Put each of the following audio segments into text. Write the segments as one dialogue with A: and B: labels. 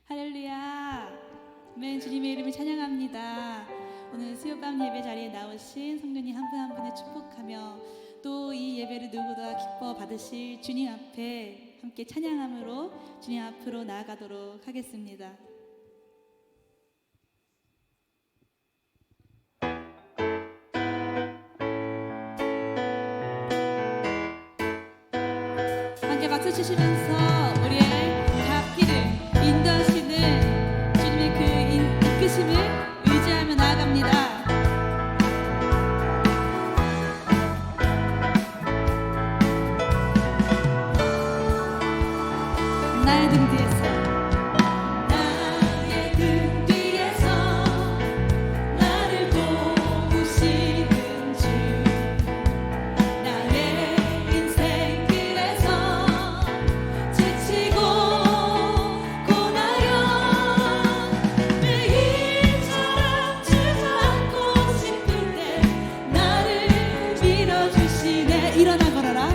A: 할렐루야. 아멘. 주님의 이름을 찬양합니다. 오늘 수요밤 예배 자리에 나오신 성도님 한 분 한 분을 축복하며 또 이 예배를 누구보다 기뻐 받으실 주님 앞에 함께 찬양함으로 주님 앞으로 나아가도록 하겠습니다. 함께 박수 치시면서 우리의 앞길을 인도하시는 주님의 그 이끄심을 의지하며 나아갑니다. 나의 등 뒤에서 나의 등 뒤에서 나를 도우시는 주 나의 인생길에서 지치고 고나여 매일처럼 주저앉고 싶을 때 나를 밀어주시네. 일어나 걸어라.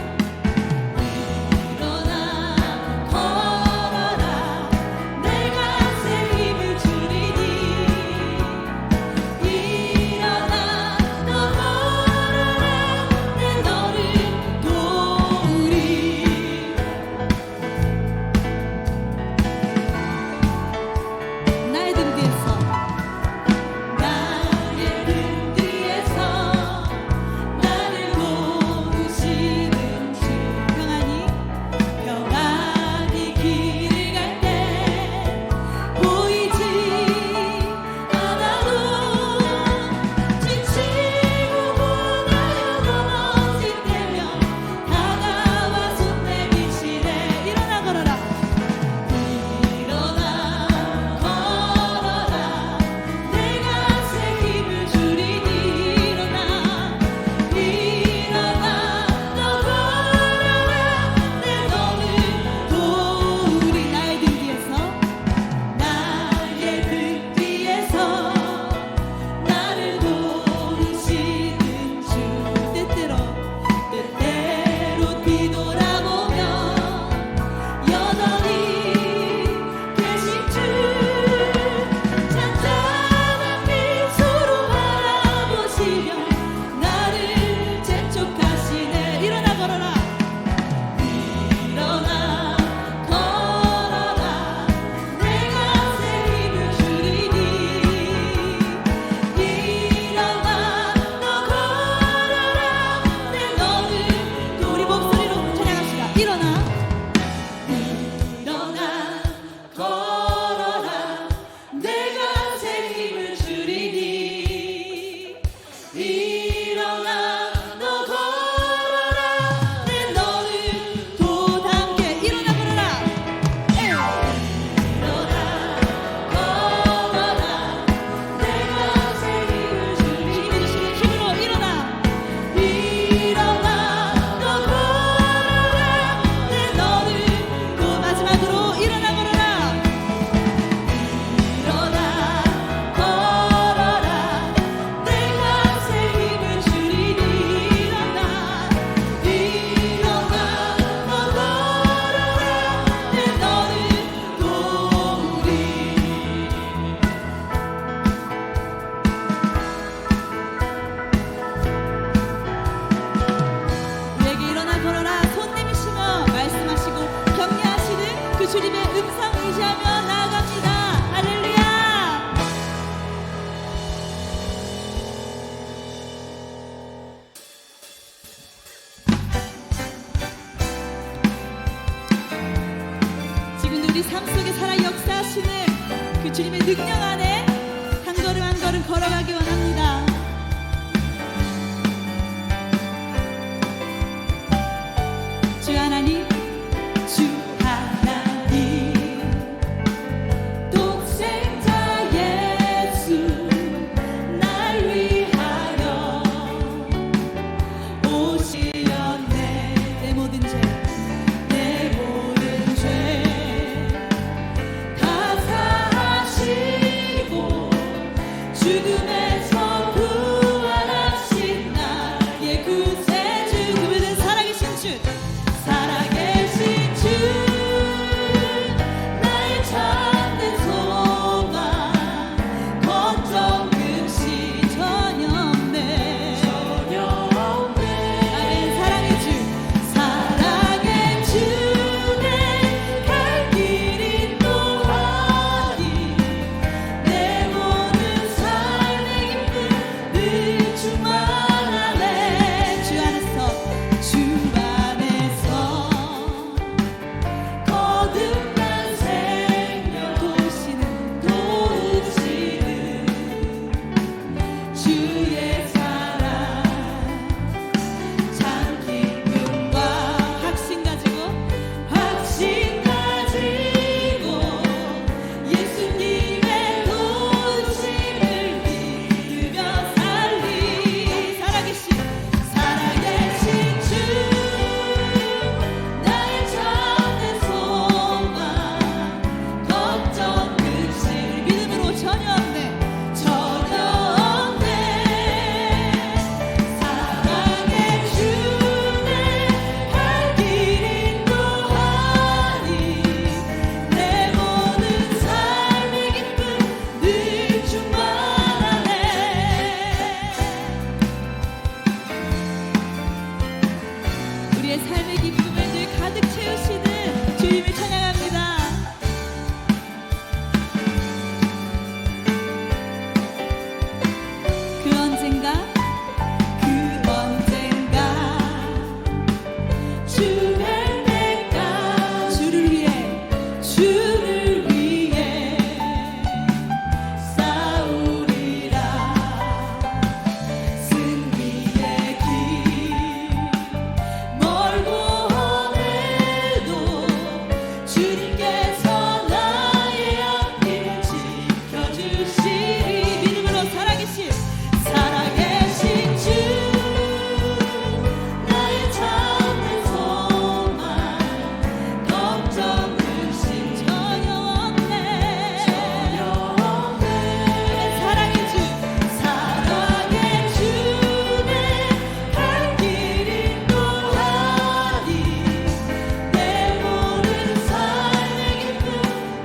A: 주님의 음성 의지하며 나아갑니다. 할렐루야. 지금도 우리 삶 속에 살아 역사하시는 그 주님의 능력 안에 한 걸음 한 걸음 걸어가기 원합니다. 주 하나님,
B: 다 사하시고
A: 우리의 삶의 기쁨을 늘 가득 채우시는 주님을 찬양합니다. 그 언젠가 주의 내가 주를 위해 싸우리라. 승리의 길 멀고 험해도 주님께서 나의 앞길 지켜주시리. 믿음으로 살아계신 주 나의 참된 소망 걱정 근심 전혀 없네. 사랑의 주 내 갈 길 인도하니 내 모든 삶의 기쁨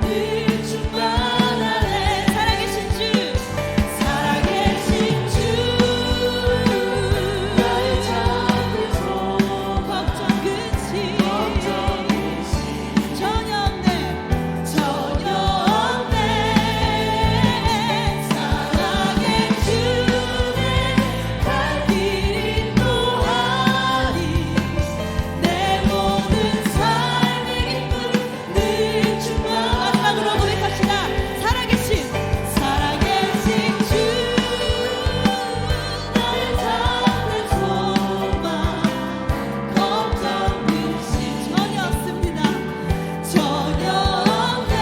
A: 늘 충만하네. 살아계신 주 나의 참된 소망 걱정 근심 전혀 없네. 사랑의 주 내 갈 길 인도하니 내 모든 삶의 기쁨 늘 충만. 마지막으로 고백합시다. 살아계신 주 나의 참된 소망 걱정 근심 전혀 없습니다. 전혀 없네.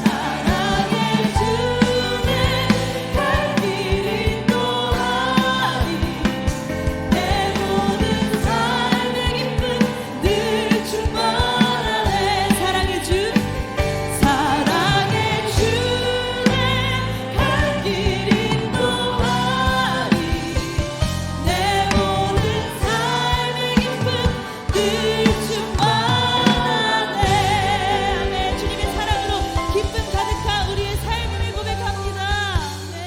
A: 사랑의 주 내 갈 길 인도하니 내 모든 삶의 기쁨 늘 충만하네. 사랑의 주 내 갈 길 인도하니 내 모든 삶의 기쁨 늘 충만하네. 아멘. 주님의 사랑으로 기쁨 가득한 우리의 삶을 고백합니다. 네.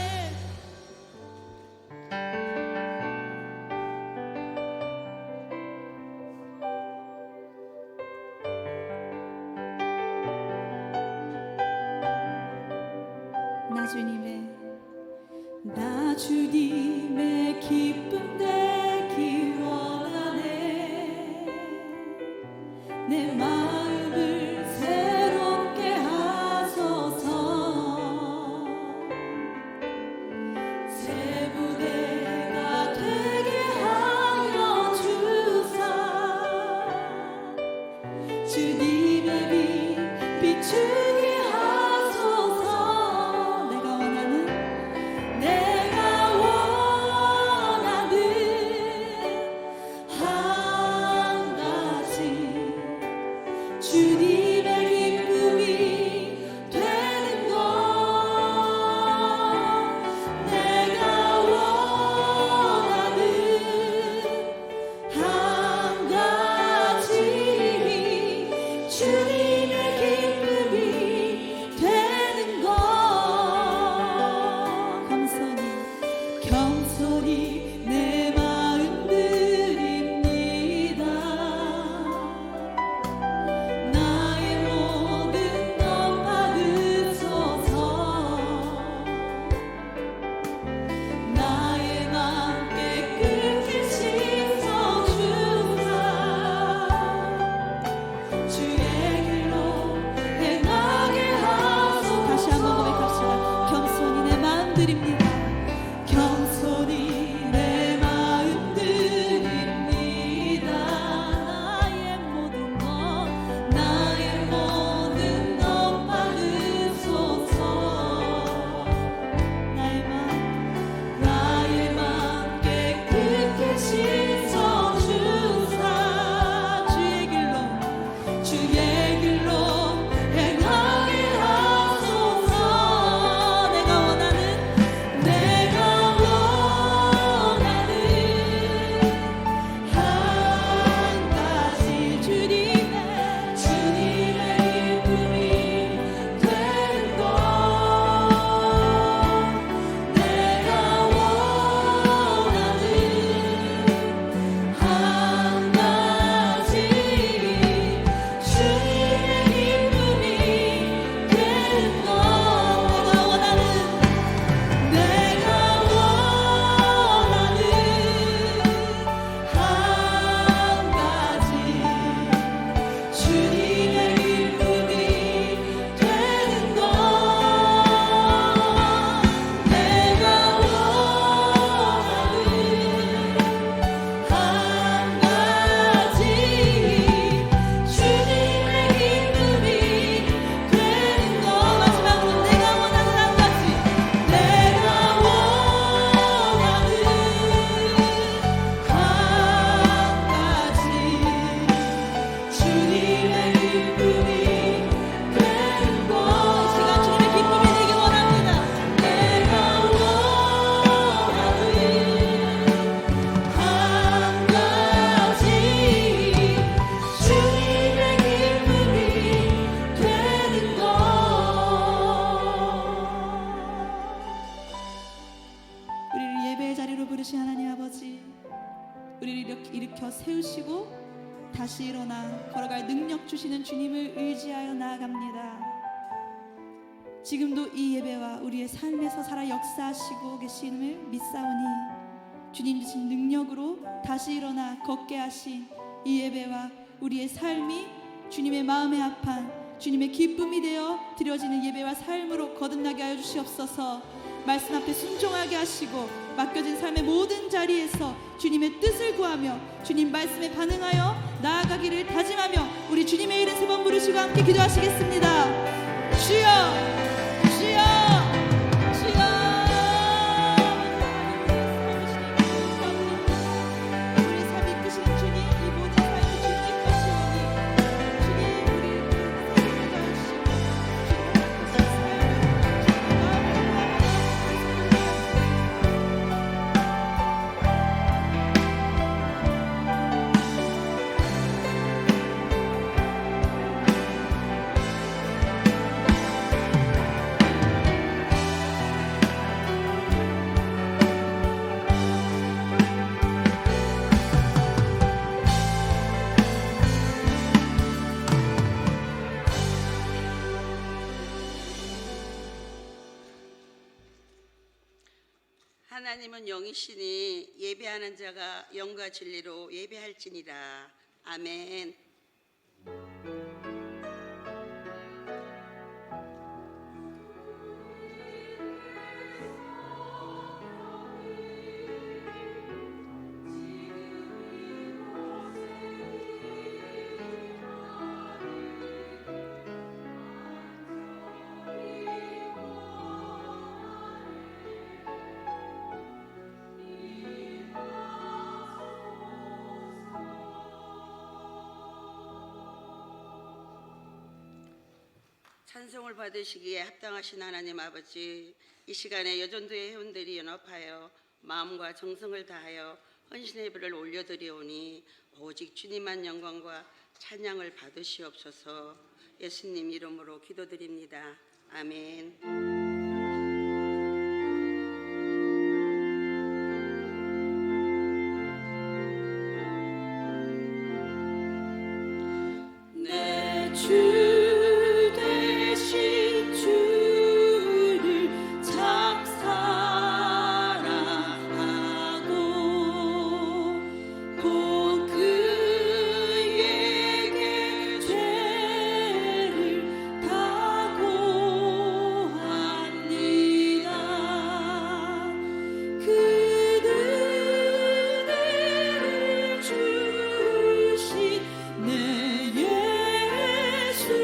A: 나 주님의 기쁨 되기 원하네. 내 마음을 새롭게 하소서. 새 부대가 되게 하여 주사. 주님의 빛 비추게 하소서. 내가 원하는 한 가지 주시고 다시 일어나 걸어갈 능력 주시는 주님을 의지하여 나아갑니다. 지금도 이 예배와 우리의 삶에서 살아 역사하시고 계심을 믿사오니 주님 주신 능력으로 다시 일어나 걷게 하신 이 예배와 우리의 삶이 주님의 마음에 합한 주님의 기쁨이 되어 드려지는 예배와 삶으로 거듭나게 하여 주시옵소서. 말씀 앞에 순종하게 하시고 맡겨진 삶의 모든 자리에서 주님의 뜻을 구하며 주님 말씀에 반응하여 나아가기를 다짐하며 우리 주님의 이름 세 번 부르시고 함께 기도하시겠습니다. 주여 주여 주여. 우리 삶 이끄시는 주님, 이 모든 삶이 주님의 것이오니 주님 우리 사랑해
B: 하나님은 영이시니 예배하는 자가 영과 진리로 예배할지니라. 아멘. 찬송을 받으시기에 합당하신 하나님 아버지, 이 시간에 여전도의 회원들이 연합하여 마음과 정성을 다하여 헌신의 예배를 올려드리오니 오직 주님만 영광과 찬양을 받으시옵소서. 예수님 이름으로 기도드립니다. 아멘.
A: 주신 내 예수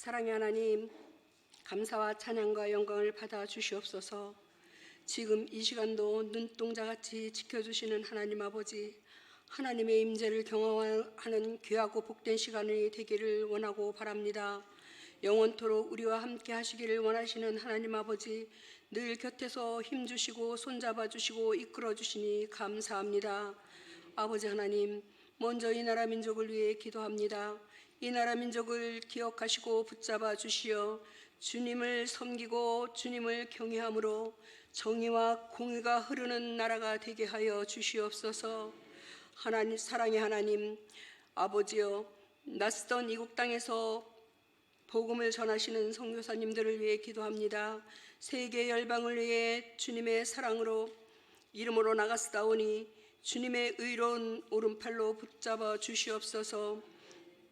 C: 사랑의 하나님, 감사와 찬양과 영광을 받아 주시옵소서. 지금 이 시간도 눈동자같이 지켜주시는 하나님 아버지, 하나님의 임재를 경험하는 귀하고 복된 시간이 되기를 원하고 바랍니다. 영원토록 우리와 함께 하시기를 원하시는 하나님 아버지, 늘 곁에서 힘주시고 손잡아 주시고 이끌어 주시니 감사합니다. 아버지 하나님, 먼저 이 나라 민족을 위해 기도합니다. 이 나라 민족을 기억하시고 붙잡아 주시어 주님을 섬기고 주님을 경외함으로 정의와 공의가 흐르는 나라가 되게 하여 주시옵소서. 하나님, 사랑의 하나님 아버지여, 낯선 이국 땅에서 복음을 전하시는 선교사님들을 위해 기도합니다. 세계 열방을 위해 주님의 사랑으로 이름으로 나갔사오니 주님의 의로운 오른팔로 붙잡아 주시옵소서.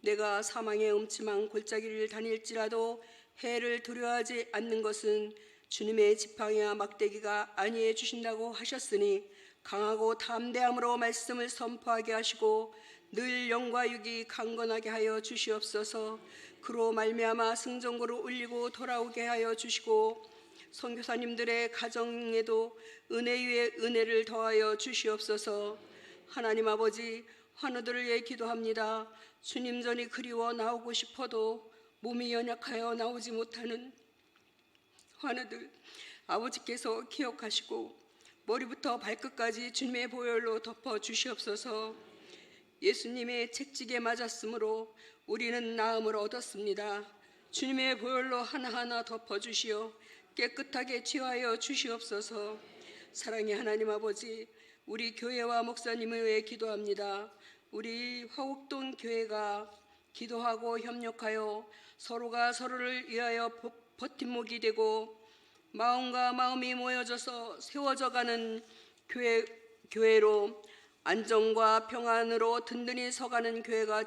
C: 내가 사망의 음침한 골짜기를 다닐지라도 해를 두려워하지 않는 것은 주님의 지팡이와 막대기가 아니해 주신다고 하셨으니 강하고 담대함으로 말씀을 선포하게 하시고 늘 영과 육이 강건하게 하여 주시옵소서. 그로 말미암아 승전고를 울리고 돌아오게 하여 주시고 선교사님들의 가정에도 은혜 위에 은혜를 더하여 주시옵소서. 하나님 아버지, 환우들을 위해 기도합니다. 주님 전이 그리워 나오고 싶어도 몸이 연약하여 나오지 못하는 환우들 아버지께서 기억하시고 머리부터 발끝까지 주님의 보혈로 덮어 주시옵소서. 예수님의 채찍에 맞았으므로 우리는 나음을 얻었습니다. 주님의 보혈로 하나하나 덮어 주시어 깨끗하게 치유하여 주시옵소서. 사랑의 하나님 아버지, 우리 교회와 목사님을 위해 기도합니다. 우리 화곡동 교회가 기도하고 협력하여 서로가 서로를 위하여 버팀목이 되고 마음과 마음이 모여져서 세워져가는 교회로 안정과 평안으로 든든히 서가는 교회가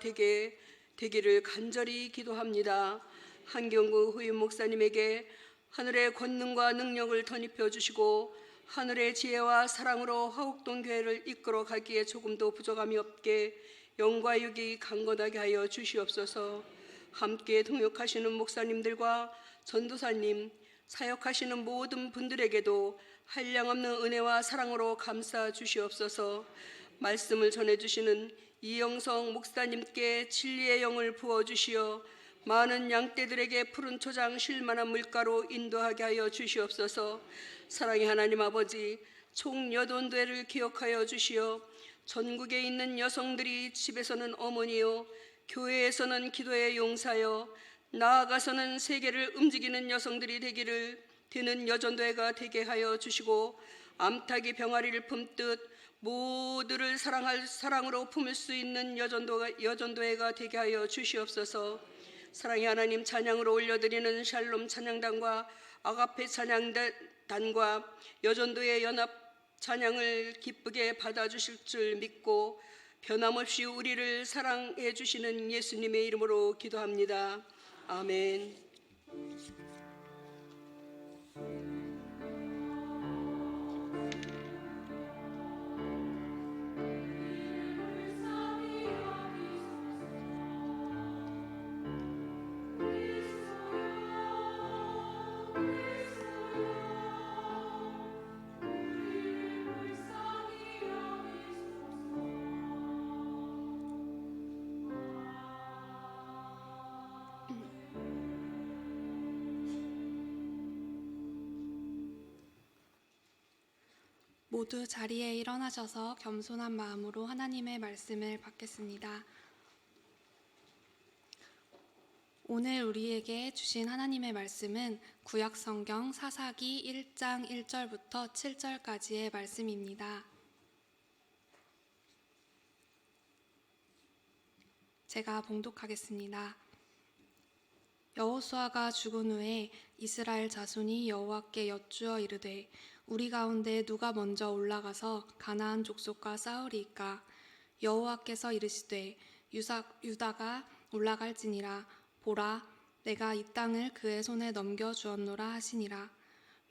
C: 되기를 간절히 기도합니다. 한경구 후임 목사님에게 하늘의 권능과 능력을 덧입혀 주시고 하늘의 지혜와 사랑으로 화곡동 교회를 이끌어 가기에 조금도 부족함이 없게 영과 육이 강건하게 하여 주시옵소서. 함께 동역하시는 목사님들과 전도사님, 사역하시는 모든 분들에게도 한량없는 은혜와 사랑으로 감싸 주시옵소서. 말씀을 전해주시는 이영성 목사님께 진리의 영을 부어주시어 많은 양떼들에게 푸른 초장 쉴만한 물가로 인도하게 하여 주시옵소서. 사랑의 하나님 아버지, 총여돈대를 기억하여 주시어 전국에 있는 여성들이 집에서는 어머니요, 교회에서는 기도의 용사여, 나아가서는 세계를 움직이는 여성들이 되는 여전도회가 되게 하여 주시고 암탉이 병아리를 품듯 모두를 사랑할 사랑으로 품을 수 있는 여전도회가 되게 하여 주시옵소서. 사랑의 하나님, 찬양으로 올려드리는 샬롬 찬양단과 아가페 찬양단과 여전도의 연합 찬양을 기쁘게 받아주실 줄 믿고 변함없이 우리를 사랑해 주시는 예수님의 이름으로 기도합니다. 아멘.
D: 모두 자리에 일어나셔서 겸손한 마음으로 하나님의 말씀을 받겠습니다. 오늘 우리에게 주신 하나님의 말씀은 구약성경 사사기 1장 1절부터 7절까지의 말씀입니다. 제가 봉독하겠습니다. 여호수아가 죽은 후에 이스라엘 자손이 여호와께 여쭈어 이르되 우리 가운데 누가 먼저 올라가서 가나안 족속과 싸우리이까? 여호와께서 이르시되 유다가 올라갈지니라. 보라, 내가 이 땅을 그의 손에 넘겨 주었노라 하시니라.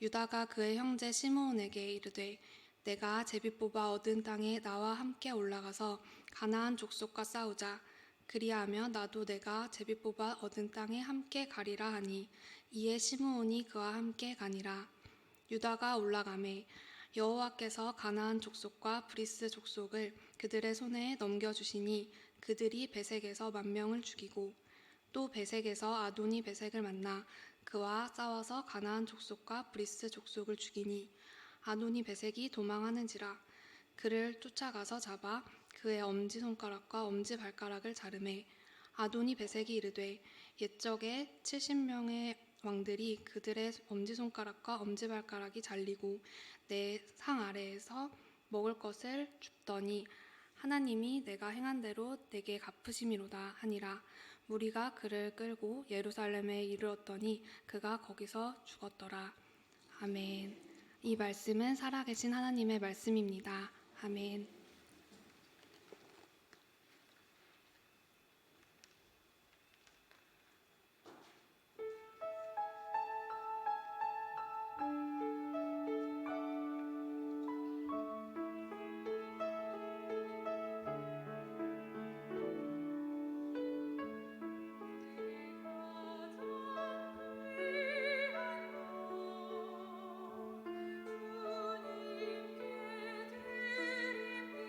D: 유다가 그의 형제 시므온에게 이르되 내가 제비 뽑아 얻은 땅에 나와 함께 올라가서 가나안 족속과 싸우자. 그리하며 나도 내가 제비 뽑아 얻은 땅에 함께 가리라 하니 이에 시므온이 그와 함께 가니라. 유다가 올라가매 여호와께서 가나안 족속과 브리스 족속을 그들의 손에 넘겨주시니 그들이 베색에서 10,000명을 죽이고 또 베색에서 아도니 베색을 만나 그와 싸워서 가나안 족속과 브리스 족속을 죽이니 아도니 베색이 도망하는지라. 그를 쫓아가서 잡아 그의 엄지손가락과 엄지발가락을 자르매 아도니 베색이 이르되 옛적에 70명의 왕들이 그들의 엄지손가락과 엄지발가락이 잘리고 내 상 아래에서 먹을 것을 줍더니 하나님이 내가 행한 대로 내게 갚으심이로다 하니라. 무리가 그를 끌고 예루살렘에 이르렀더니 그가 거기서 죽었더라. 아멘. 이 말씀은 살아계신 하나님의 말씀입니다. 아멘.
E: 주님께 드립니다.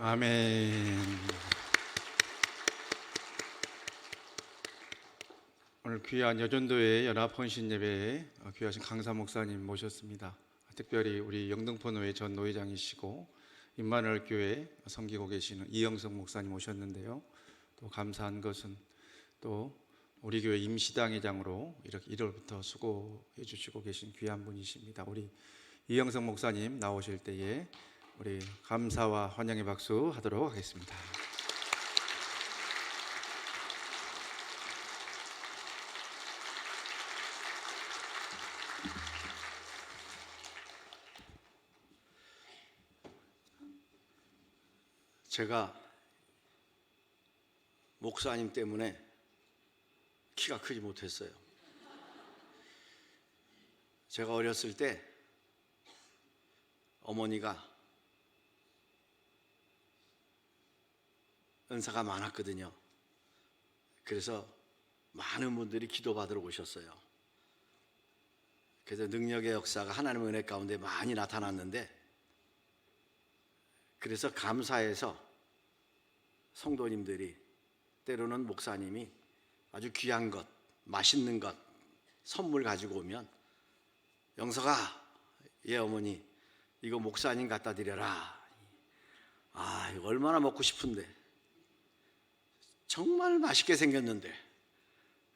E: 아멘. 오늘 귀한 여전도회 연합 헌신 예배에 귀하신 강사 목사님 모셨습니다. 특별히 우리 영등포노회 전 노회장이시고 임마누엘 교회 섬기고 계시는 이영석 목사님 오셨는데요. 또 감사한 것은 또 우리 교회 임시당회장으로 이렇게 1월부터 수고해 주시고 계신 귀한 분이십니다. 우리 이영석 목사님 나오실 때에 우리 감사와 환영의 박수 하도록 하겠습니다.
F: 제가 목사님 때문에 키가 크지 못했어요. 제가 어렸을 때 어머니가 은사가 많았거든요. 그래서 많은 분들이 기도받으러 오셨어요. 그래서 능력의 역사가 하나님의 은혜 가운데 많이 나타났는데, 그래서 감사해서 성도님들이, 때로는 목사님이 아주 귀한 것, 맛있는 것 선물 가지고 오면, 영석아, 예 어머니 이거 목사님 갖다 드려라. 아, 이거 얼마나 먹고 싶은데, 정말 맛있게 생겼는데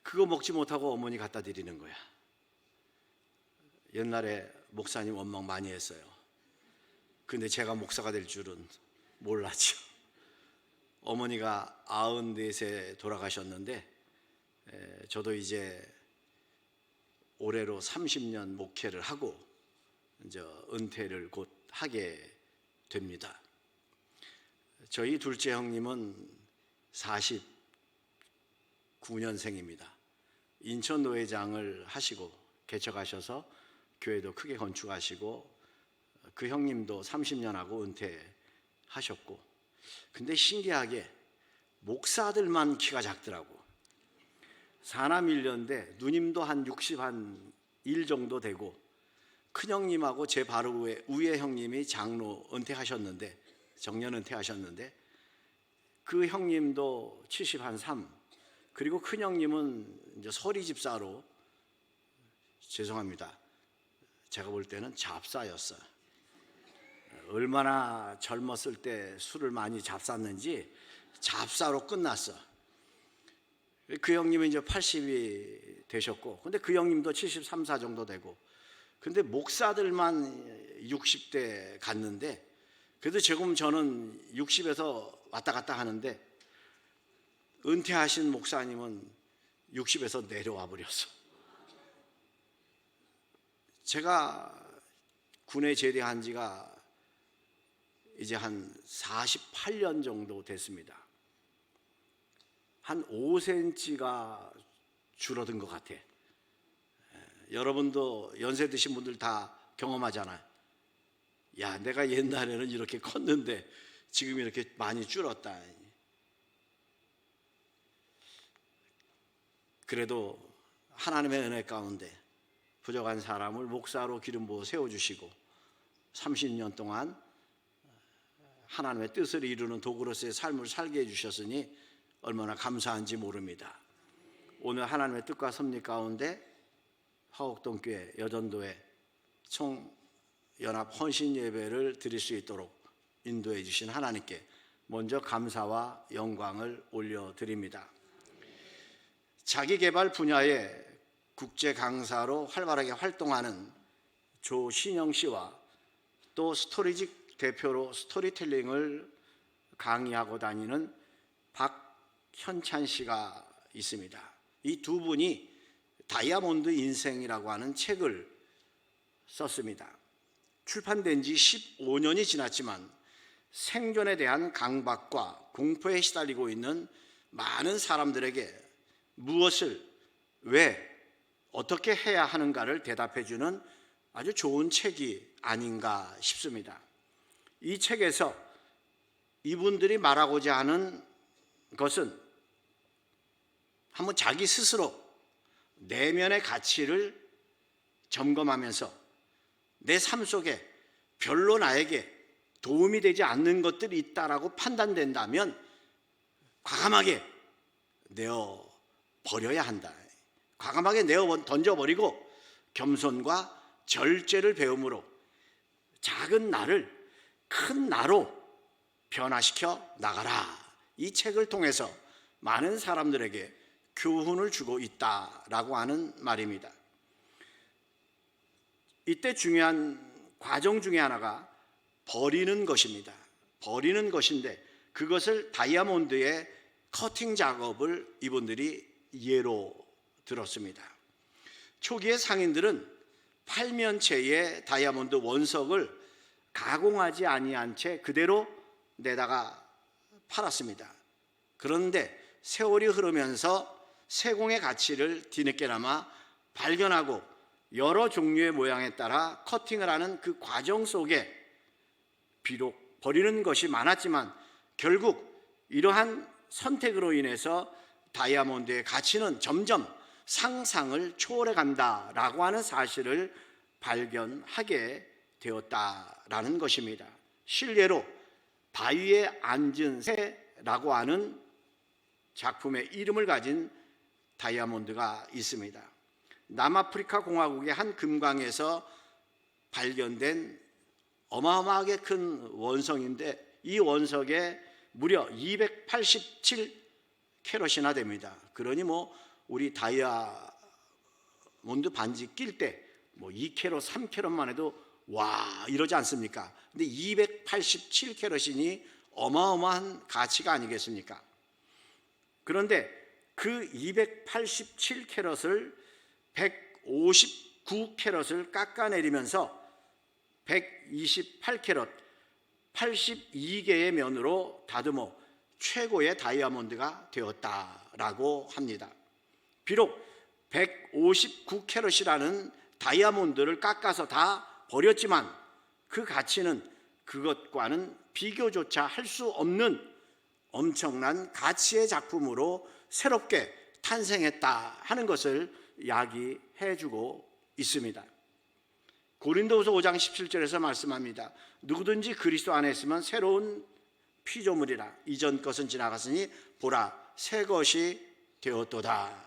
F: 그거 먹지 못하고 어머니 갖다 드리는 거야. 옛날에 목사님 원망 많이 했어요. 근데 제가 목사가 될 줄은 몰랐죠. 어머니가 94세 돌아가셨는데, 저도 이제 올해로 30년 목회를 하고 이제 은퇴를 곧 하게 됩니다. 저희 둘째 형님은 49년생입니다. 인천 노회장을 하시고 개척하셔서 교회도 크게 건축하시고, 그 형님도 30년 하고 은퇴하셨고, 근데 신기하게 목사들만 키가 작더라고. 사남 1년대 누님도 한 61 정도 되고, 큰형님하고 제 바로 위에 형님이 장로 은퇴하셨는데, 정년 은퇴하셨는데, 그 형님도 73, 그리고 큰형님은 이제 서리 집사로, 죄송합니다, 제가 볼 때는 잡사였어요. 얼마나 젊었을 때 술을 많이 잡쌌는지 잡사로 끝났어. 그 형님은 이제 80이 되셨고, 근데 그 형님도 73, 4 정도 되고, 근데 목사들만 60대 갔는데, 그래도 지금 저는 60에서 왔다 갔다 하는데, 은퇴하신 목사님은 60에서 내려와 버렸어. 제가 군에 제대한 지가 이제 한 48년 정도 됐습니다. 한 5cm가 줄어든 것 같아. 여러분도 연세 드신 분들 다 경험하잖아요. 야, 내가 옛날에는 이렇게 컸는데 지금 이렇게 많이 줄었다. 그래도 하나님의 은혜 가운데 부족한 사람을 목사로 기름 부어 세워주시고 30년 동안 하나님의 뜻을 이루는 도구로서의 삶을 살게 해주셨으니 얼마나 감사한지 모릅니다. 오늘 하나님의 뜻과 섭리 가운데 화곡동교회 여전도회 총연합 헌신 예배를 드릴 수 있도록 인도해 주신 하나님께 먼저 감사와 영광을 올려드립니다. 자기개발 분야의 국제 강사로 활발하게 활동하는 조신영 씨와 또 스토리직 대표로 스토리텔링을 강의하고 다니는 박현찬 씨가 있습니다. 이 두 분이 다이아몬드 인생이라고 하는 책을 썼습니다. 출판된 지 15년이 지났지만 생존에 대한 강박과 공포에 시달리고 있는 많은 사람들에게 무엇을, 왜, 어떻게 해야 하는가를 대답해주는 아주 좋은 책이 아닌가 싶습니다. 이 책에서 이분들이 말하고자 하는 것은 한번 자기 스스로 내면의 가치를 점검하면서 내 삶 속에 별로 나에게 도움이 되지 않는 것들이 있다라고 판단된다면 과감하게 내어 버려야 한다. 과감하게 내어 던져버리고 겸손과 절제를 배움으로 작은 나를 큰 나로 변화시켜 나가라. 이 책을 통해서 많은 사람들에게 교훈을 주고 있다라고 하는 말입니다. 이때 중요한 과정 중에 하나가 버리는 것입니다. 버리는 것인데 그것을 다이아몬드의 커팅 작업을 이분들이 예로 들었습니다. 초기의 상인들은 팔면체의 다이아몬드 원석을 가공하지 아니한 채 그대로 내다가 팔았습니다. 그런데 세월이 흐르면서 세공의 가치를 뒤늦게나마 발견하고 여러 종류의 모양에 따라 커팅을 하는 그 과정 속에 비록 버리는 것이 많았지만 결국 이러한 선택으로 인해서 다이아몬드의 가치는 점점 상상을 초월해 간다라고 하는 사실을 발견하게 되었다라는 것입니다. 실례로 바위에 앉은 새라고 하는 작품의 이름을 가진 다이아몬드가 있습니다. 남아프리카 공화국의 한 금광에서 발견된 어마어마하게 큰 원석인데 이 원석에 무려 287캐럿이나 됩니다. 그러니 우리 다이아몬드 반지 낄 때 2캐럿, 3캐럿만 해도 와 이러지 않습니까? 근데 287캐럿이니 어마어마한 가치가 아니겠습니까? 그런데 그 287캐럿을 159캐럿을 깎아내리면서 128캐럿 82개의 면으로 다듬어 최고의 다이아몬드가 되었다라고 합니다. 비록 159캐럿이라는 다이아몬드를 깎아서 다 버렸지만 그 가치는 그것과는 비교조차 할 수 없는 엄청난 가치의 작품으로 새롭게 탄생했다 하는 것을 야기해주고 있습니다. 고린도후서 5장 17절에서 말씀합니다. 누구든지 그리스도 안에 있으면 새로운 피조물이라. 이전 것은 지나갔으니 보라 새 것이 되었도다.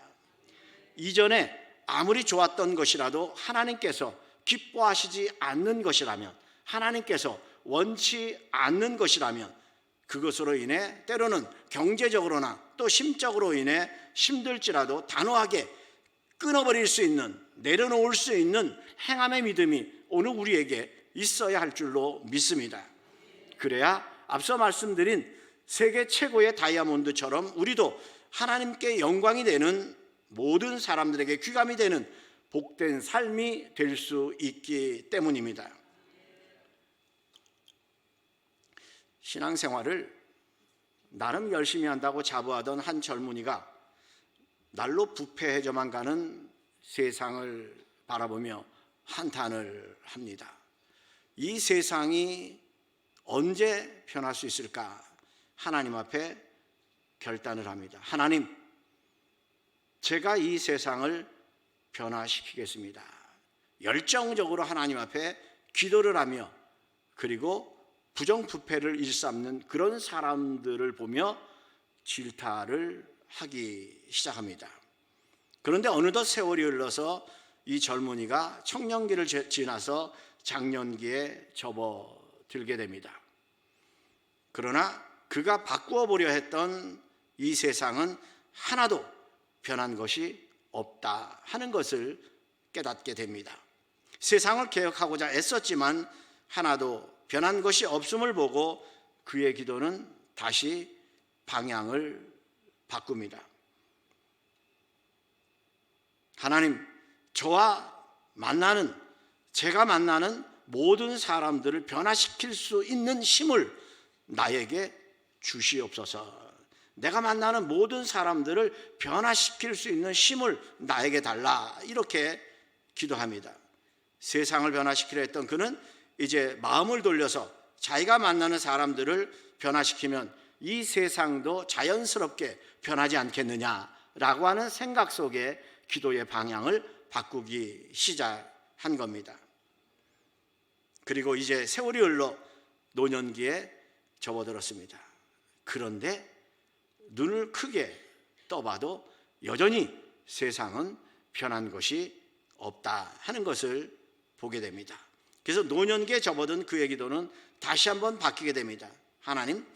F: 이전에 아무리 좋았던 것이라도 하나님께서 기뻐하시지 않는 것이라면, 하나님께서 원치 않는 것이라면 그것으로 인해 때로는 경제적으로나 또 심적으로 인해 힘들지라도 단호하게 끊어버릴 수 있는, 내려놓을 수 있는 행함의 믿음이 오늘 우리에게 있어야 할 줄로 믿습니다. 그래야 앞서 말씀드린 세계 최고의 다이아몬드처럼 우리도 하나님께 영광이 되는, 모든 사람들에게 귀감이 되는 복된 삶이 될 수 있기 때문입니다. 신앙생활을 나름 열심히 한다고 자부하던 한 젊은이가 날로 부패해져만 가는 세상을 바라보며 한탄을 합니다. 이 세상이 언제 변할 수 있을까? 하나님 앞에 결단을 합니다. 하나님, 제가 이 세상을 변화시키겠습니다. 열정적으로 하나님 앞에 기도를 하며, 그리고 부정부패를 일삼는 그런 사람들을 보며 질타를 하기 시작합니다. 그런데 어느덧 세월이 흘러서 이 젊은이가 청년기를 지나서 장년기에 접어들게 됩니다. 그러나 그가 바꾸어 보려 했던 이 세상은 하나도 변한 것이 없다 하는 것을 깨닫게 됩니다. 세상을 개혁하고자 애썼지만 하나도 변한 것이 없음을 보고 그의 기도는 다시 방향을 바꿉니다. 하나님, 제가 만나는 모든 사람들을 변화시킬 수 있는 힘을 나에게 주시옵소서. 내가 만나는 모든 사람들을 변화시킬 수 있는 힘을 나에게 달라. 이렇게 기도합니다. 세상을 변화시키려 했던 그는 이제 마음을 돌려서 자기가 만나는 사람들을 변화시키면 이 세상도 자연스럽게 변하지 않겠느냐라고 하는 생각 속에 기도의 방향을 바꾸기 시작한 겁니다. 그리고 이제 세월이 흘러 노년기에 접어들었습니다. 그런데 눈을 크게 떠봐도 여전히 세상은 변한 것이 없다 하는 것을 보게 됩니다. 그래서 노년기에 접어든 그의 기도는 다시 한번 바뀌게 됩니다. 하나님,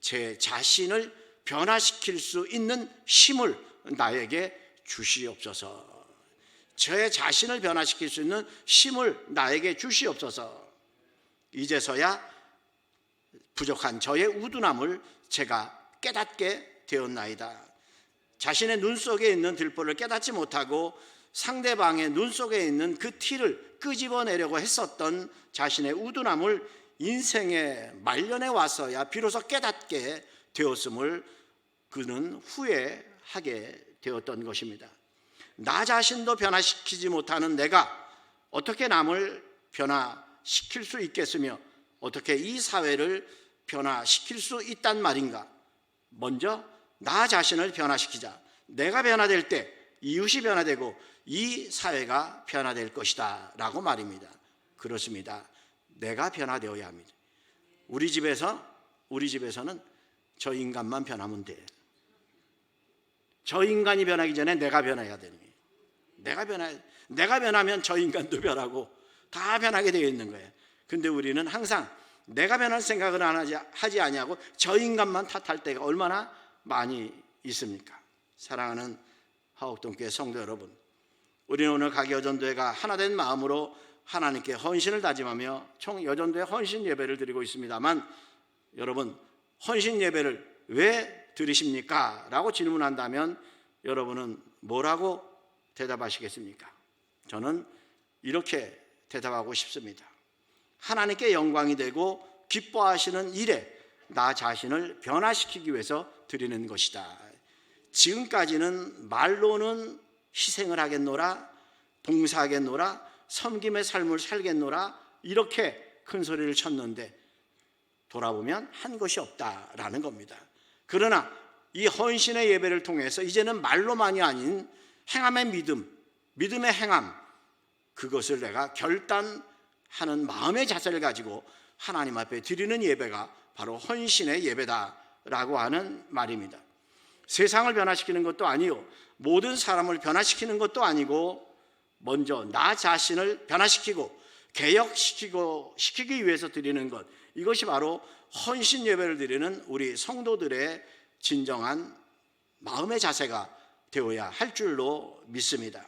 F: 제 자신을 변화시킬 수 있는 힘을 나에게 주시옵소서. 제 자신을 변화시킬 수 있는 힘을 나에게 주시옵소서. 이제서야 부족한 저의 우둔함을 제가 깨닫게 되었나이다. 자신의 눈 속에 있는 들보를 깨닫지 못하고 상대방의 눈 속에 있는 그 티를 끄집어내려고 했었던 자신의 우둔함을 인생의 말년에 와서야 비로소 깨닫게 되었음을 그는 후회하게 되었던 것입니다. 나 자신도 변화시키지 못하는 내가 어떻게 남을 변화시킬 수 있겠으며 어떻게 이 사회를 변화시킬 수 있단 말인가? 먼저 나 자신을 변화시키자. 내가 변화될 때 이웃이 변화되고 이 사회가 변화될 것이다 라고 말입니다. 그렇습니다. 내가 변화되어야 합니다. 우리 집에서는 저 인간만 변하면 돼. 저 인간이 변하기 전에 내가 변해야 되는 거예요. 내가 변하면 저 인간도 변하고 다 변하게 되어 있는 거예요. 근데 우리는 항상 내가 변할 생각을 하지 아니하고 저 인간만 탓할 때가 얼마나 많이 있습니까? 사랑하는 화옥동교회 성도 여러분, 우리는 오늘 가기여전도회가 하나된 마음으로 하나님께 헌신을 다짐하며 총 여전도회 헌신 예배를 드리고 있습니다만, 여러분, 헌신 예배를 왜 드리십니까? 라고 질문한다면 여러분은 뭐라고 대답하시겠습니까? 저는 이렇게 대답하고 싶습니다. 하나님께 영광이 되고 기뻐하시는 일에 나 자신을 변화시키기 위해서 드리는 것이다. 지금까지는 말로는 희생을 하겠노라, 봉사하겠노라, 섬김의 삶을 살겠노라 이렇게 큰 소리를 쳤는데 돌아보면 한 것이 없다라는 겁니다. 그러나 이 헌신의 예배를 통해서 이제는 말로만이 아닌 행함의 믿음의 행함, 그것을 내가 결단하는 마음의 자세를 가지고 하나님 앞에 드리는 예배가 바로 헌신의 예배다라고 하는 말입니다. 세상을 변화시키는 것도 아니요, 모든 사람을 변화시키는 것도 아니고 먼저 나 자신을 변화시키고 개혁시키기 위해서 드리는 것, 이것이 바로 헌신 예배를 드리는 우리 성도들의 진정한 마음의 자세가 되어야 할 줄로 믿습니다.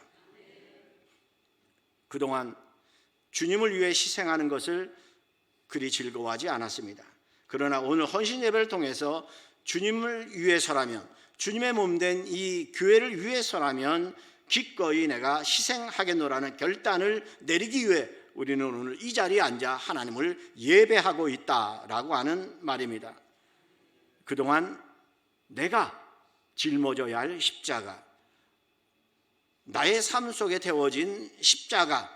F: 그동안 주님을 위해 희생하는 것을 그리 즐거워하지 않았습니다. 그러나 오늘 헌신 예배를 통해서 주님을 위해서라면, 주님의 몸된 이 교회를 위해서라면 기꺼이 내가 희생하겠노라는 결단을 내리기 위해 우리는 오늘 이 자리에 앉아 하나님을 예배하고 있다라고 하는 말입니다. 그동안 내가 짊어져야 할 십자가, 나의 삶 속에 태워진 십자가,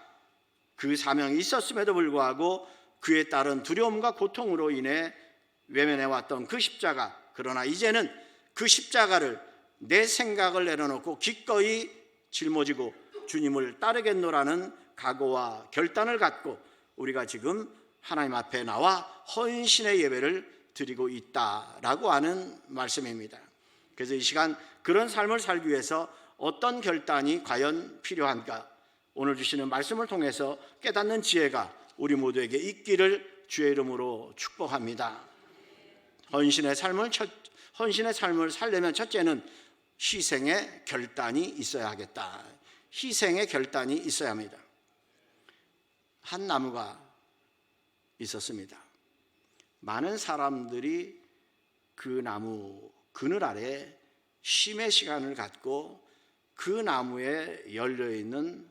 F: 그 사명이 있었음에도 불구하고 그에 따른 두려움과 고통으로 인해 외면해왔던 그 십자가, 그러나 이제는 그 십자가를 내 생각을 내려놓고 기꺼이 짊어지고 주님을 따르겠노라는 각오와 결단을 갖고 우리가 지금 하나님 앞에 나와 헌신의 예배를 드리고 있다라고 하는 말씀입니다. 그래서 이 시간 그런 삶을 살기 위해서 어떤 결단이 과연 필요한가, 오늘 주시는 말씀을 통해서 깨닫는 지혜가 우리 모두에게 있기를 주의 이름으로 축복합니다. 헌신의 삶을 살려면 첫째는 희생의 결단이 있어야 하겠다. 희생의 결단이 있어야 합니다. 한 나무가 있었습니다. 많은 사람들이 그 나무 그늘 아래 쉼의 시간을 갖고 그 나무에 열려있는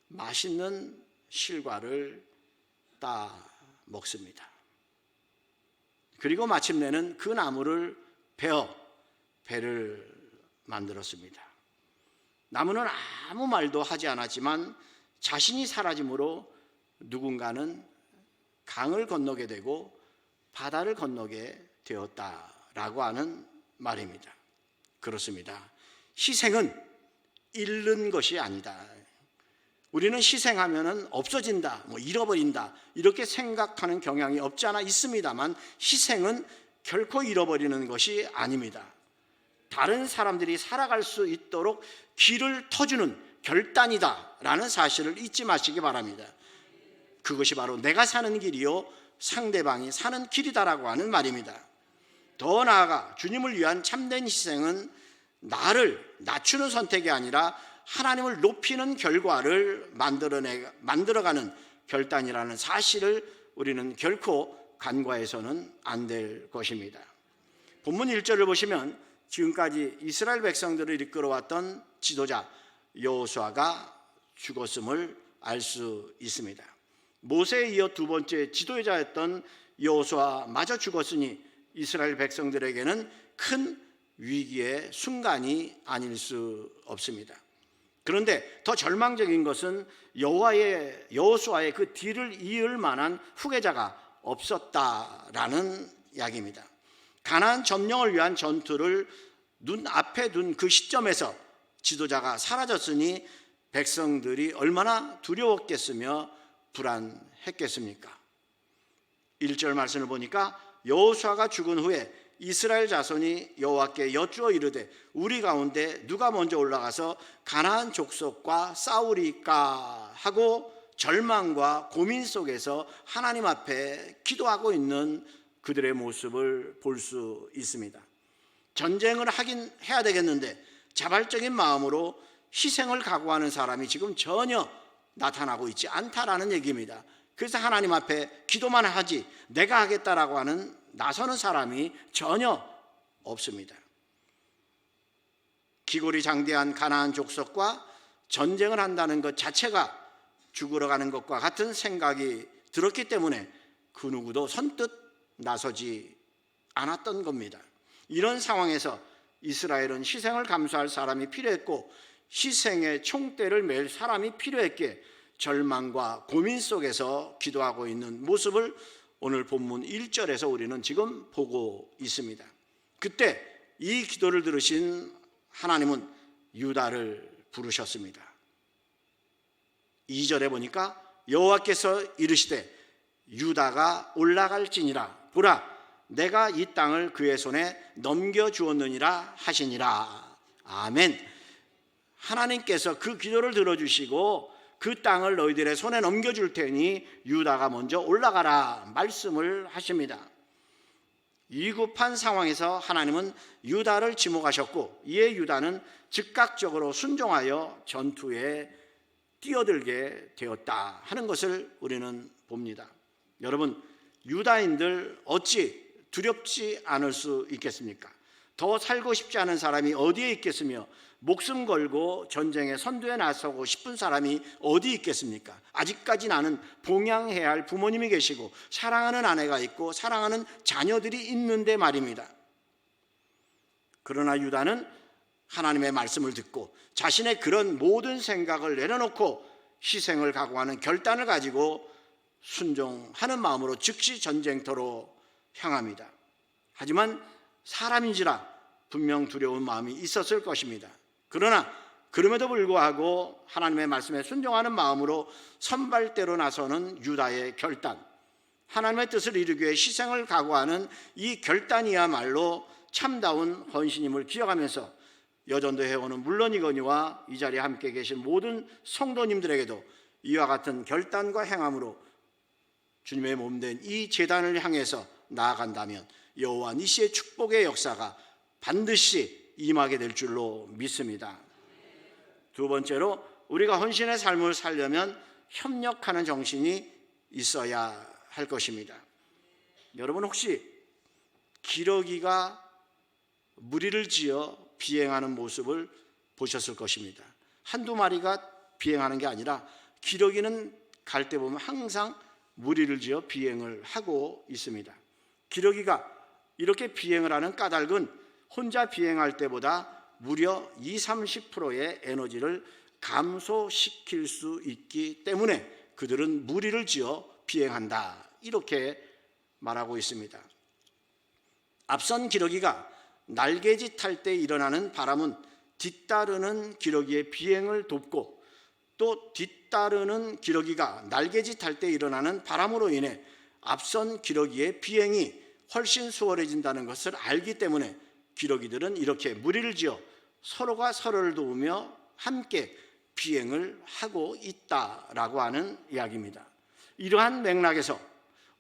F: 맛있는 실과를 따 먹습니다. 그리고 마침내는 그 나무를 베어 배를 만들었습니다. 나무는 아무 말도 하지 않았지만 자신이 사라짐으로 누군가는 강을 건너게 되고 바다를 건너게 되었다라고 하는 말입니다. 그렇습니다. 희생은 잃는 것이 아니다. 우리는 희생하면은 없어진다, 잃어버린다 이렇게 생각하는 경향이 없지 않아 있습니다만 희생은 결코 잃어버리는 것이 아닙니다. 다른 사람들이 살아갈 수 있도록 길을 터주는 결단이다라는 사실을 잊지 마시기 바랍니다. 그것이 바로 내가 사는 길이요 상대방이 사는 길이다라고 하는 말입니다. 더 나아가 주님을 위한 참된 희생은 나를 낮추는 선택이 아니라 하나님을 높이는 결과를 만들어가는 결단이라는 사실을 우리는 결코 간과해서는 안 될 것입니다. 본문 1절을 보시면 지금까지 이스라엘 백성들을 이끌어왔던 지도자 여호수아가 죽었음을 알 수 있습니다. 모세에 이어 두 번째 지도자였던 여호수아마저 죽었으니 이스라엘 백성들에게는 큰 위기의 순간이 아닐 수 없습니다. 그런데 더 절망적인 것은 여호수아의 그 뒤를 이을 만한 후계자가 없었다라는 이야기입니다. 가나안 점령을 위한 전투를 눈앞에 둔 그 시점에서 지도자가 사라졌으니 백성들이 얼마나 두려웠겠으며 불안했겠습니까? 1절 말씀을 보니까 여호수아가 죽은 후에 이스라엘 자손이 여호와께 여쭈어 이르되 우리 가운데 누가 먼저 올라가서 가나안 족속과 싸우리까 하고 절망과 고민 속에서 하나님 앞에 기도하고 있는 그들의 모습을 볼 수 있습니다. 전쟁을 하긴 해야 되겠는데 자발적인 마음으로 희생을 각오하는 사람이 지금 전혀 나타나고 있지 않다라는 얘기입니다. 그래서 하나님 앞에 기도만 하지 내가 하겠다라고 하는 나서는 사람이 전혀 없습니다. 기골이 장대한 가나안 족속과 전쟁을 한다는 것 자체가 죽으러 가는 것과 같은 생각이 들었기 때문에 그 누구도 선뜻 나서지 않았던 겁니다. 이런 상황에서 이스라엘은 희생을 감수할 사람이 필요했고 희생의 총대를 맬 사람이 필요했기에 절망과 고민 속에서 기도하고 있는 모습을 오늘 본문 1절에서 우리는 지금 보고 있습니다. 그때 이 기도를 들으신 하나님은 유다를 부르셨습니다. 2절에 보니까 여호와께서 이르시되 유다가 올라갈지니라 보라 내가 이 땅을 그의 손에 넘겨주었느니라 하시니라. 아멘. 하나님께서 그 기도를 들어주시고 그 땅을 너희들의 손에 넘겨줄 테니 유다가 먼저 올라가라 말씀을 하십니다. 위급한 상황에서 하나님은 유다를 지목하셨고 이에 유다는 즉각적으로 순종하여 전투에 뛰어들게 되었다 하는 것을 우리는 봅니다. 여러분, 유다인들 어찌 두렵지 않을 수 있겠습니까? 더 살고 싶지 않은 사람이 어디에 있겠으며 목숨 걸고 전쟁의 선두에 나서고 싶은 사람이 어디 있겠습니까? 아직까지 나는 봉양해야 할 부모님이 계시고 사랑하는 아내가 있고 사랑하는 자녀들이 있는데 말입니다. 그러나 유다는 하나님의 말씀을 듣고 자신의 그런 모든 생각을 내려놓고 희생을 각오하는 결단을 가지고 순종하는 마음으로 즉시 전쟁터로 향합니다. 하지만 사람인지라 분명 두려운 마음이 있었을 것입니다. 그러나 그럼에도 불구하고 하나님의 말씀에 순종하는 마음으로 선발대로 나서는 유다의 결단, 하나님의 뜻을 이루기 위해 희생을 각오하는 이 결단이야말로 참다운 헌신임을 기억하면서 여전도 회원은 물론이거니와 이 자리에 함께 계신 모든 성도님들에게도 이와 같은 결단과 행함으로 주님의 몸된 이 제단을 향해서 나아간다면 여호와 니시의 축복의 역사가 반드시 임하게 될 줄로 믿습니다. 두 번째로 우리가 헌신의 삶을 살려면 협력하는 정신이 있어야 할 것입니다. 여러분 혹시 기러기가 무리를 지어 비행하는 모습을 보셨을 것입니다. 한두 마리가 비행하는 게 아니라 기러기는 갈 때 보면 항상 무리를 지어 비행을 하고 있습니다. 기러기가 이렇게 비행을 하는 까닭은 혼자 비행할 때보다 무려 20-30%의 에너지를 감소시킬 수 있기 때문에 그들은 무리를 지어 비행한다 이렇게 말하고 있습니다. 앞선 기러기가 날개짓 할 때 일어나는 바람은 뒤따르는 기러기의 비행을 돕고 또 뒤따르는 기러기가 날개짓 할 때 일어나는 바람으로 인해 앞선 기러기의 비행이 훨씬 수월해진다는 것을 알기 때문에 기러기들은 이렇게 무리를 지어 서로가 서로를 도우며 함께 비행을 하고 있다라고 하는 이야기입니다. 이러한 맥락에서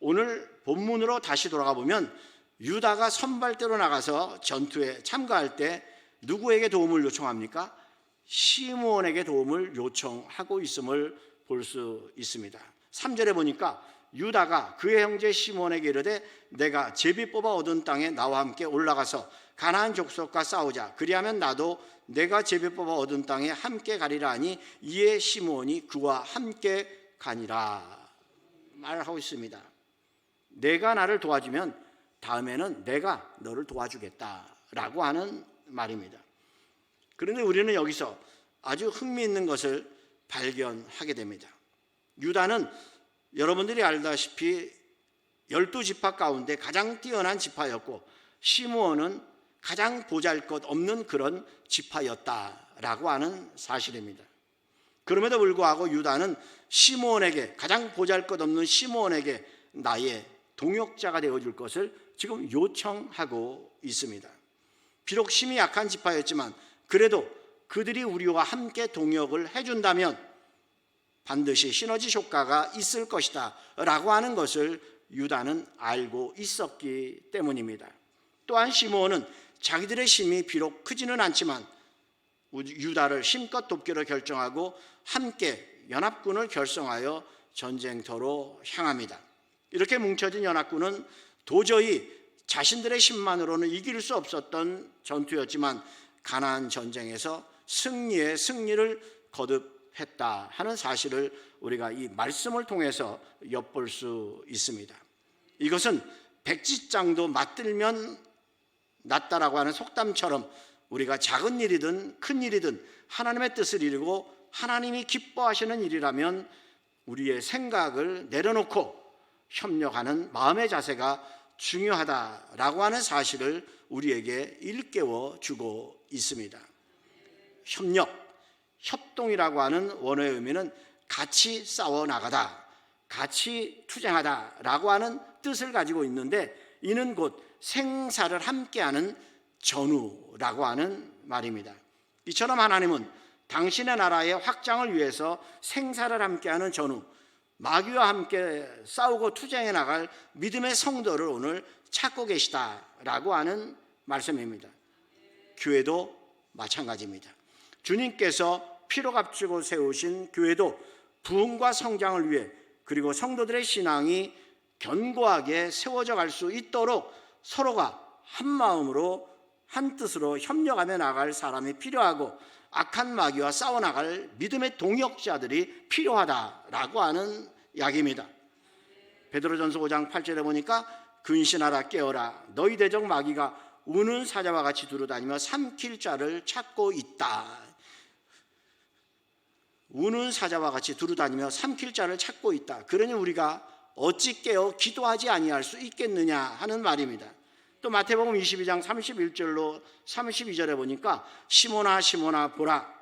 F: 오늘 본문으로 다시 돌아가 보면 유다가 선발대로 나가서 전투에 참가할 때 누구에게 도움을 요청합니까? 시므온에게 도움을 요청하고 있음을 볼 수 있습니다. 3절에 보니까 유다가 그의 형제 시므온에게 이르되 내가 제비 뽑아 얻은 땅에 나와 함께 올라가서 가나안 족속과 싸우자. 그리하면 나도 내가 제비 뽑아 얻은 땅에 함께 가리라 하니 이에 시므온이 그와 함께 가니라 말하고 있습니다. 내가 나를 도와주면 다음에는 내가 너를 도와주겠다라고 하는 말입니다. 그런데 우리는 여기서 아주 흥미있는 것을 발견하게 됩니다. 유다는 여러분들이 알다시피 12지파 가운데 가장 뛰어난 지파였고 시므온은 가장 보잘것없는 그런 지파였다라고 하는 사실입니다. 그럼에도 불구하고 유다는 시므온에게, 가장 보잘것없는 시므온에게 나의 동역자가 되어줄 것을 지금 요청하고 있습니다. 비록 힘이 약한 지파였지만 그래도 그들이 우리와 함께 동역을 해준다면 반드시 시너지 효과가 있을 것이다 라고 하는 것을 유다는 알고 있었기 때문입니다. 또한 시므온은 자기들의 힘이 비록 크지는 않지만 유다를 힘껏 돕기로 결정하고 함께 연합군을 결성하여 전쟁터로 향합니다. 이렇게 뭉쳐진 연합군은 도저히 자신들의 힘만으로는 이길 수 없었던 전투였지만 가나안 전쟁에서 승리의 승리를 거듭했다 하는 사실을 우리가 이 말씀을 통해서 엿볼 수 있습니다. 이것은 백지장도 맞들면 낫다라고 하는 속담처럼 우리가 작은 일이든 큰 일이든 하나님의 뜻을 이루고 하나님이 기뻐하시는 일이라면 우리의 생각을 내려놓고 협력하는 마음의 자세가 중요하다라고 하는 사실을 우리에게 일깨워 주고 있습니다. 협력, 협동이라고 하는 원어의 의미는 같이 싸워 나가다, 같이 투쟁하다라고 하는 뜻을 가지고 있는데 이는 곧 생사를 함께하는 전우라고 하는 말입니다. 이처럼 하나님은 당신의 나라의 확장을 위해서 생사를 함께하는 전우, 마귀와 함께 싸우고 투쟁해 나갈 믿음의 성도를 오늘 찾고 계시다라고 하는 말씀입니다. 교회도 마찬가지입니다. 주님께서 피로 값주고 세우신 교회도 부흥과 성장을 위해 그리고 성도들의 신앙이 견고하게 세워져 갈 수 있도록 서로가 한 마음으로 한 뜻으로 협력하며 나갈 사람이 필요하고 악한 마귀와 싸워나갈 믿음의 동역자들이 필요하다라고 하는 이야기입니다. 베드로전서 5장 8절에 보니까 근신하라 깨어라 너희 대적 마귀가 우는 사자와 같이 두루다니며 삼킬 자를 찾고 있다. 우는 사자와 같이 두루다니며 삼킬 자를 찾고 있다. 그러니 우리가 어찌 깨어 기도하지 아니할 수 있겠느냐 하는 말입니다. 또 마태복음 22장 31절로 32절에 보니까 시몬아 시몬아 보라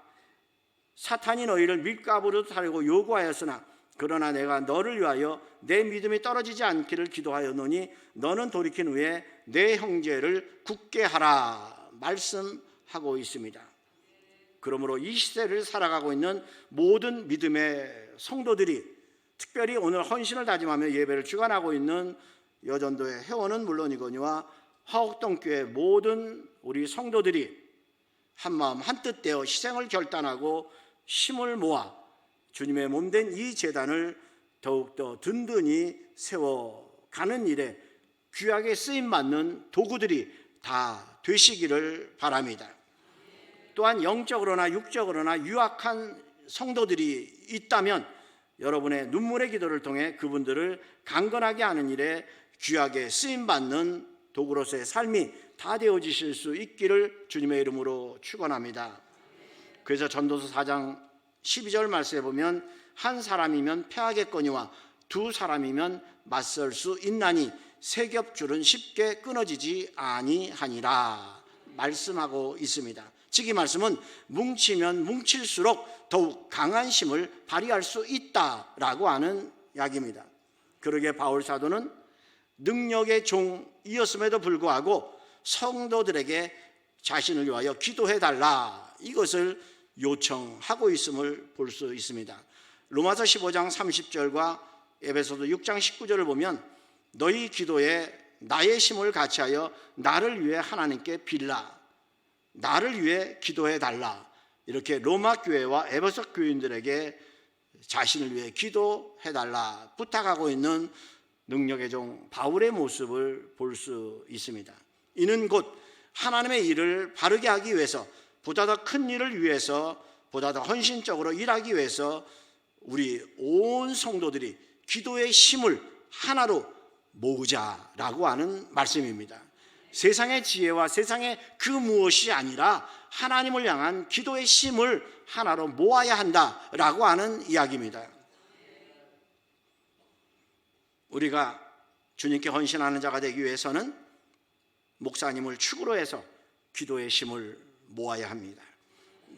F: 사탄이 너희를 밀가부로 타려고 요구하였으나 그러나 내가 너를 위하여 내 믿음이 떨어지지 않기를 기도하였노니 너는 돌이킨 후에 내 형제를 굳게 하라 말씀하고 있습니다. 그러므로 이 시대를 살아가고 있는 모든 믿음의 성도들이 특별히 오늘 헌신을 다짐하며 예배를 주관하고 있는 여전도의 회원은 물론이거니와 화옥동교회 모든 우리 성도들이 한마음 한뜻 되어 희생을 결단하고 힘을 모아 주님의 몸된 이 제단을 더욱더 든든히 세워가는 일에 귀하게 쓰임받는 도구들이 다 되시기를 바랍니다. 또한 영적으로나 육적으로나 유약한 성도들이 있다면 여러분의 눈물의 기도를 통해 그분들을 강건하게 하는 일에 귀하게 쓰임받는 도구로서의 삶이 다 되어지실 수 있기를 주님의 이름으로 축원합니다. 그래서 전도서 4장 12절 말씀에 보면 한 사람이면 패하겠거니와 두 사람이면 맞설 수 있나니 세 겹줄은 쉽게 끊어지지 아니하니라 말씀하고 있습니다. 즉 이 말씀은 뭉치면 뭉칠수록 더욱 강한 힘을 발휘할 수 있다라고 하는 이야기입니다. 그러기에 바울 사도는 능력의 종이었음에도 불구하고 성도들에게 자신을 위하여 기도해달라, 이것을 요청하고 있음을 볼 수 있습니다. 로마서 15장 30절과 에베소서 6장 19절을 보면 너희 기도에 나의 힘을 같이하여 나를 위해 하나님께 빌라, 나를 위해 기도해달라, 이렇게 로마 교회와 에베소 교인들에게 자신을 위해 기도해달라 부탁하고 있는 능력의 종 바울의 모습을 볼 수 있습니다. 이는 곧 하나님의 일을 바르게 하기 위해서, 보다 더 큰 일을 위해서, 보다 더 헌신적으로 일하기 위해서 우리 온 성도들이 기도의 힘을 하나로 모으자라고 하는 말씀입니다. 세상의 지혜와 세상의 그 무엇이 아니라 하나님을 향한 기도의 힘을 하나로 모아야 한다라고 하는 이야기입니다. 우리가 주님께 헌신하는 자가 되기 위해서는 목사님을 축으로 해서 기도의 힘을 모아야 합니다.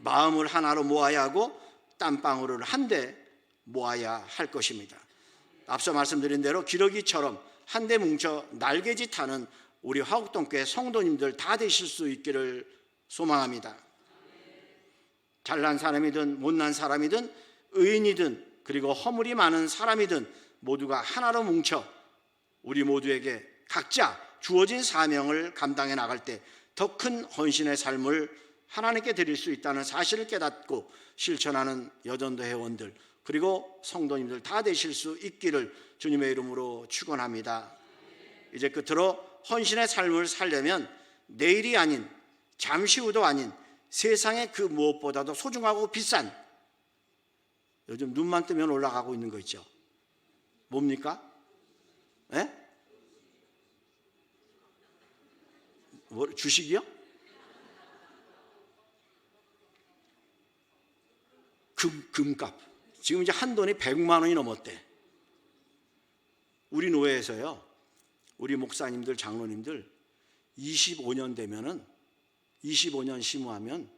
F: 마음을 하나로 모아야 하고 땀방울을 한데 모아야 할 것입니다. 앞서 말씀드린 대로 기러기처럼 한데 뭉쳐 날개짓하는 우리 화곡동교회 성도님들 다 되실 수 있기를 소망합니다. 잘난 사람이든 못난 사람이든 의인이든 그리고 허물이 많은 사람이든 모두가 하나로 뭉쳐 우리 모두에게 각자 주어진 사명을 감당해 나갈 때 더 큰 헌신의 삶을 하나님께 드릴 수 있다는 사실을 깨닫고 실천하는 여전도 회원들 그리고 성도님들 다 되실 수 있기를 주님의 이름으로 축원합니다. 이제 끝으로 헌신의 삶을 살려면 내일이 아닌 잠시 후도 아닌 세상의 그 무엇보다도 소중하고 비싼, 요즘 눈만 뜨면 올라가고 있는 거 있죠. 뭡니까? 예? 뭐, 주식이요? 금값. 지금 이제 한 돈이 100만 원이 넘었대. 우리 노회에서요, 우리 목사님들, 장로님들 25년 되면은 25년 심우하면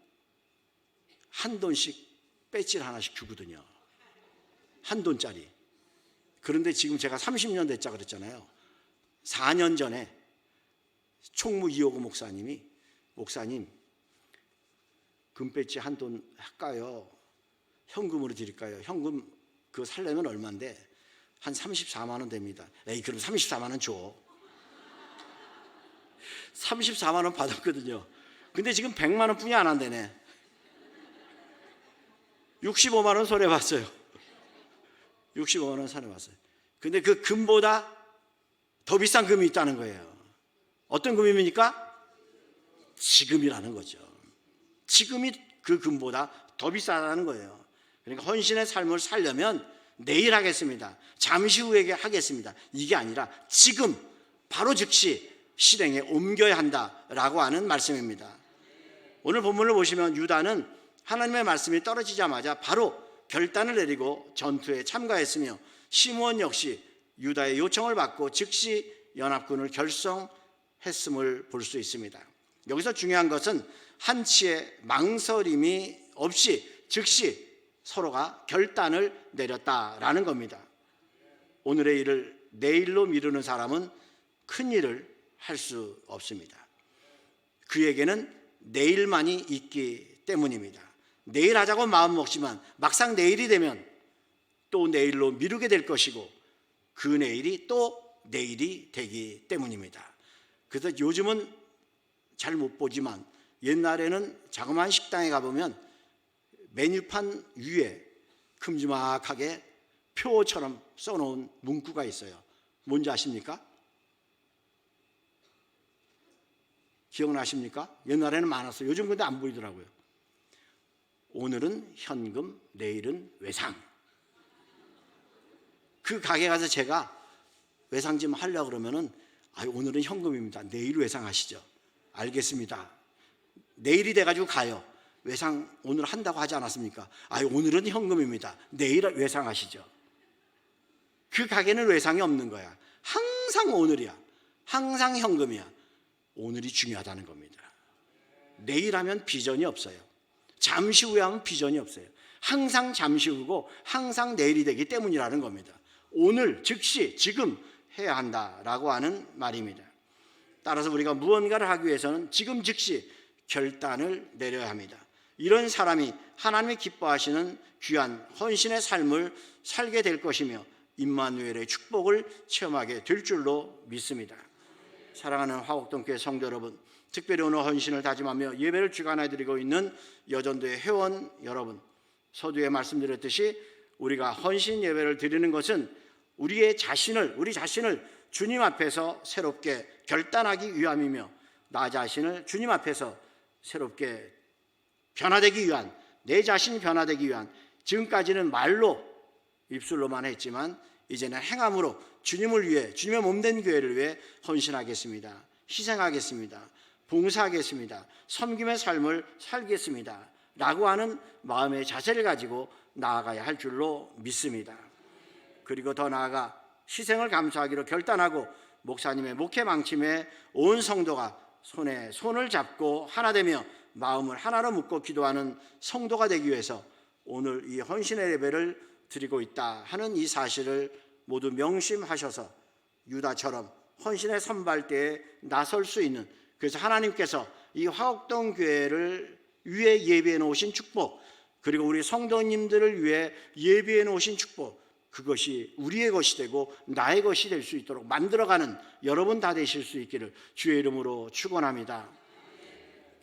F: 한 돈씩 배지를 하나씩 주거든요. 한 돈짜리. 그런데 지금 제가 30년 됐자 그랬잖아요. 4년 전에 총무 이호구 목사님이 목사님 금배지 한 돈 할까요? 현금으로 드릴까요? 현금 그거 살려면 얼마인데? 한 34만 원 됩니다. 에이 그럼 34만 원 줘. 34만 원 받았거든요. 근데 지금 100만 원뿐이 안 한대네. 65만 원 손해봤어요. 65만 원 손해봤어요. 근데 그 금보다 더 비싼 금이 있다는 거예요. 어떤 금입니까? 지금이라는 거죠. 지금이 그 금보다 더 비싸다는 거예요. 그러니까 헌신의 삶을 살려면 내일 하겠습니다, 잠시 후에 하겠습니다, 이게 아니라 지금 바로 즉시 실행에 옮겨야 한다라고 하는 말씀입니다. 오늘 본문을 보시면 유다는 하나님의 말씀이 떨어지자마자 바로 결단을 내리고 전투에 참가했으며 시므온 역시 유다의 요청을 받고 즉시 연합군을 결성했음을 볼 수 있습니다. 여기서 중요한 것은 한치의 망설임이 없이 즉시 서로가 결단을 내렸다라는 겁니다. 오늘의 일을 내일로 미루는 사람은 큰 일을 할 수 없습니다. 그에게는 내일만이 있기 때문입니다. 내일 하자고 마음먹지만 막상 내일이 되면 또 내일로 미루게 될 것이고 그 내일이 또 내일이 되기 때문입니다. 그래서 요즘은 잘 못 보지만 옛날에는 자그마한 식당에 가보면 메뉴판 위에 큼지막하게 표처럼 써놓은 문구가 있어요. 뭔지 아십니까? 기억나십니까? 옛날에는 많았어요. 요즘 근데 안 보이더라고요. 오늘은 현금, 내일은 외상. 그 가게 가서 제가 외상 좀 하려고 그러면은 오늘은 현금입니다, 내일 외상하시죠. 알겠습니다. 내일이 돼가지고 가요. 외상 오늘 한다고 하지 않았습니까? 오늘은 현금입니다, 내일 외상하시죠. 그 가게는 외상이 없는 거야. 항상 오늘이야. 항상 현금이야. 오늘이 중요하다는 겁니다. 내일 하면 비전이 없어요. 잠시 후에 하면 비전이 없어요. 항상 잠시 후고 항상 내일이 되기 때문이라는 겁니다. 오늘 즉시 지금 해야 한다라고 하는 말입니다. 따라서 우리가 무언가를 하기 위해서는 지금 즉시 결단을 내려야 합니다. 이런 사람이 하나님이 기뻐하시는 귀한 헌신의 삶을 살게 될 것이며 임마누엘의 축복을 체험하게 될 줄로 믿습니다. 사랑하는 화곡동교회 성도 여러분, 특별히 오늘 헌신을 다짐하며 예배를 주관해 드리고 있는 여전도의 회원 여러분, 서두에 말씀드렸듯이 우리가 헌신 예배를 드리는 것은 우리 자신을 주님 앞에서 새롭게 결단하기 위함이며 나 자신을 주님 앞에서 새롭게 변화되기 위한, 내 자신이 변화되기 위한, 지금까지는 말로 입술로만 했지만 이제는 행함으로 주님을 위해, 주님의 몸된 교회를 위해 헌신하겠습니다. 희생하겠습니다. 봉사하겠습니다. 섬김의 삶을 살겠습니다. 라고 하는 마음의 자세를 가지고 나아가야 할 줄로 믿습니다. 그리고 더 나아가 희생을 감수하기로 결단하고 목사님의 목회 방침에 온 성도가 손에 손을 잡고 하나 되며 마음을 하나로 묶고 기도하는 성도가 되기 위해서 오늘 이 헌신의 예배를 드리고 있다 하는 이 사실을 모두 명심하셔서 유다처럼 헌신의 선발대에 나설 수 있는, 그래서 하나님께서 이 화곡동 교회를 위해 예비해 놓으신 축복, 그리고 우리 성도님들을 위해 예비해 놓으신 축복, 그것이 우리의 것이 되고 나의 것이 될 수 있도록 만들어가는 여러분 다 되실 수 있기를 주의 이름으로 축원합니다.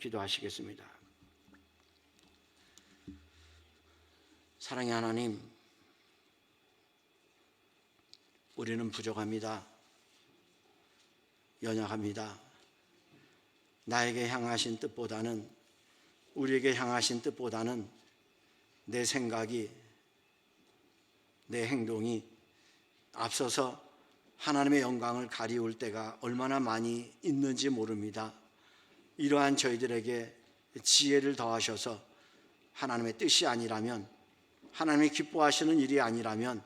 F: 기도하시겠습니다. 사랑의 하나님, 우리는 부족합니다. 연약합니다. 나에게 향하신 뜻보다는, 우리에게 향하신 뜻보다는 내 생각이, 내 행동이 앞서서 하나님의 영광을 가리울 때가 얼마나 많이 있는지 모릅니다. 이러한 저희들에게 지혜를 더하셔서 하나님의 뜻이 아니라면, 하나님이 기뻐하시는 일이 아니라면,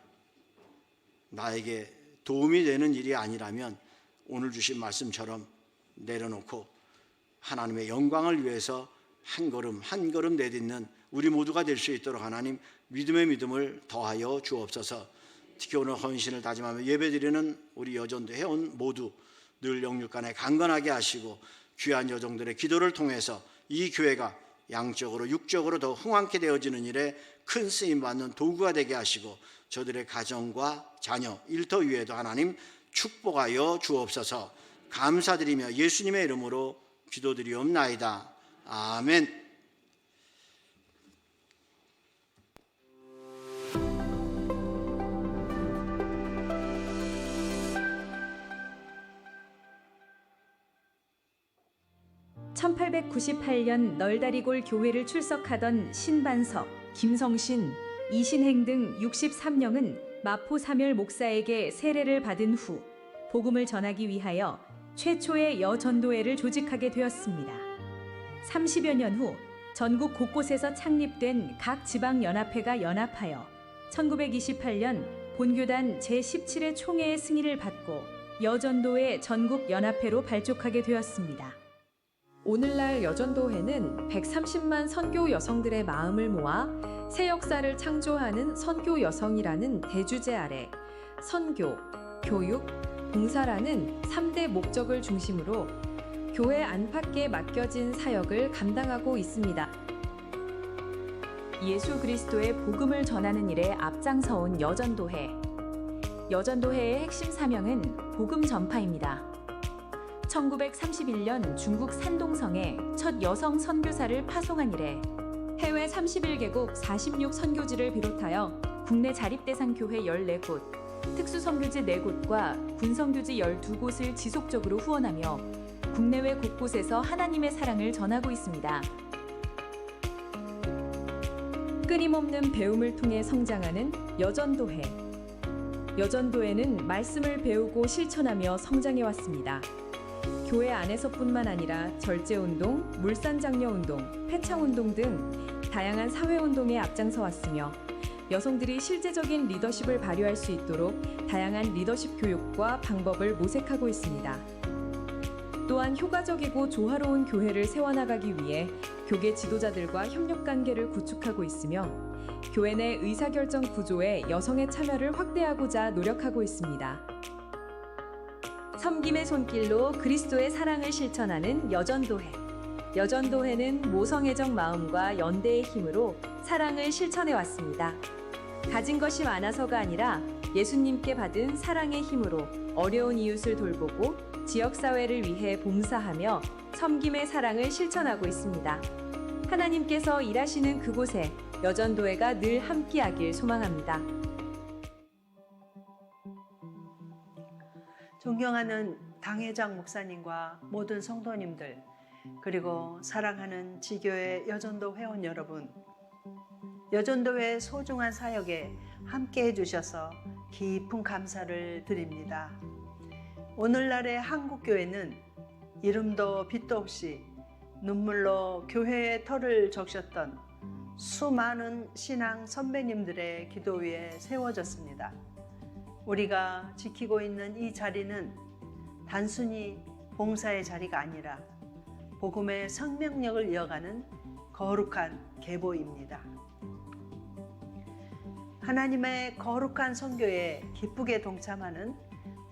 F: 나에게 도움이 되는 일이 아니라면 오늘 주신 말씀처럼 내려놓고 하나님의 영광을 위해서 한 걸음 한 걸음 내딛는 우리 모두가 될 수 있도록 하나님 믿음의 믿음을 더하여 주옵소서. 특히 오늘 헌신을 다짐하며 예배드리는 우리 여전도 회원 모두 늘 영육간에 강건하게 하시고 귀한 여종들의 기도를 통해서 이 교회가 양적으로 육적으로 더 흥왕케 되어지는 일에 큰 쓰임받는 도구가 되게 하시고 저들의 가정과 자녀, 일터 위에도 하나님 축복하여 주옵소서. 감사드리며 예수님의 이름으로 기도드리옵나이다. 아멘.
G: (1898년) 널다리골 교회를 출석하던 신반석, 김성신, 이신행 등 63명은 마포 사멸 목사에게 세례를 받은 후 복음을 전하기 위하여 최초의 여전도회를 조직하게 되었습니다. 30여 년 후 전국 곳곳에서 창립된 각 지방연합회가 연합하여 1928년 본교단 제17회 총회의 승인을 받고 여전도회 전국연합회로 발족하게 되었습니다.
H: 오늘날 여전도회는 130만 선교 여성들의 마음을 모아 새 역사를 창조하는 선교 여성이라는 대주제 아래 선교, 교육, 봉사라는 3대 목적을 중심으로 교회 안팎에 맡겨진 사역을 감당하고 있습니다. 예수 그리스도의 복음을 전하는 일에 앞장서온 여전도회. 여전도회의 핵심 사명은 복음 전파입니다. 1931년 중국 산동성에 첫 여성 선교사를 파송한 이래 해외 31개국 46 선교지를 비롯하여 국내 자립대상 교회 14곳, 특수선교지 4곳과 군선교지 12곳을 지속적으로 후원하며 국내외 곳곳에서 하나님의 사랑을 전하고 있습니다. 끊임없는 배움을 통해 성장하는 여전도회. 여전도회는 말씀을 배우고 실천하며 성장해왔습니다. 교회 안에서뿐만 아니라 절제운동, 물산장려운동, 폐창운동 등 다양한 사회운동에 앞장서 왔으며 여성들이 실제적인 리더십을 발휘할 수 있도록 다양한 리더십 교육과 방법을 모색하고 있습니다.
G: 또한 효과적이고 조화로운 교회를 세워나가기 위해 교계 지도자들과 협력 관계를 구축하고 있으며 교회 내 의사결정 구조에 여성의 참여를 확대하고자 노력하고 있습니다. 섬김의 손길로 그리스도의 사랑을 실천하는 여전도회. 여전도회는 모성애적 마음과 연대의 힘으로 사랑을 실천해 왔습니다. 가진 것이 많아서가 아니라 예수님께 받은 사랑의 힘으로 어려운 이웃을 돌보고 지역사회를 위해 봉사하며 섬김의 사랑을 실천하고 있습니다. 하나님께서 일하시는 그곳에 여전도회가 늘 함께하길 소망합니다.
I: 존경하는 당회장 목사님과 모든 성도님들, 그리고 사랑하는 지교회 여전도 회원 여러분, 여전도회 소중한 사역에 함께 해주셔서 깊은 감사를 드립니다. 오늘날의 한국교회는 이름도 빛도 없이 눈물로 교회의 터를 적셨던 수많은 신앙 선배님들의 기도 위에 세워졌습니다. 우리가 지키고 있는 이 자리는 단순히 봉사의 자리가 아니라 복음의 생명력을 이어가는 거룩한 계보입니다. 하나님의 거룩한 선교에 기쁘게 동참하는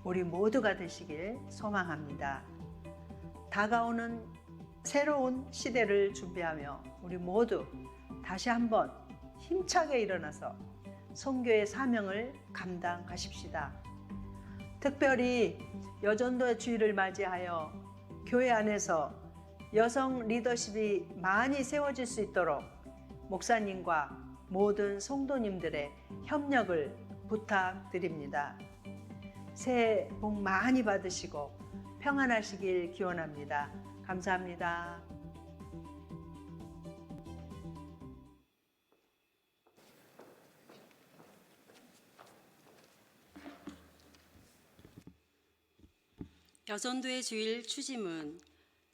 I: 우리 모두가 되시길 소망합니다. 다가오는 새로운 시대를 준비하며 우리 모두 다시 한번 힘차게 일어나서 선교의 사명을 감당하십시다. 특별히 여전도의 주일을 맞이하여 교회 안에서 여성 리더십이 많이 세워질 수 있도록 목사님과 모든 성도님들의 협력을 부탁드립니다. 새해 복 많이 받으시고 평안하시길 기원합니다. 감사합니다.
B: 여전도의 주일 추지문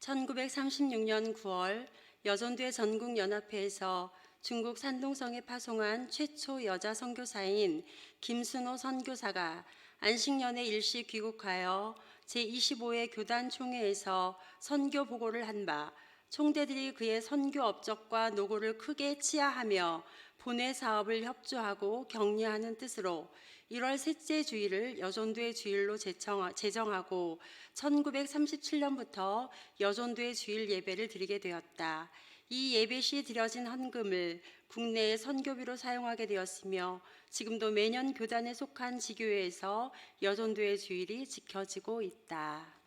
B: 1936년 9월 여전도의 전국연합회에서 중국 산동성에 파송한 최초 여자 선교사인 김순호 선교사가 안식년에 일시 귀국하여 제25회 교단 총회에서 선교 보고를 한 바 총대들이 그의 선교 업적과 노고를 크게 치하하며 본회 사업을 협조하고 격려하는 뜻으로 1월 셋째 주일을 여전도의 주일로 제정하고 1937년부터 여전도의 주일 예배를 드리게 되었다. 이 예배 시 드려진 헌금을 국내의 선교비로 사용하게 되었으며 지금도 매년 교단에 속한 지교회에서 여전도의 주일이 지켜지고 있다.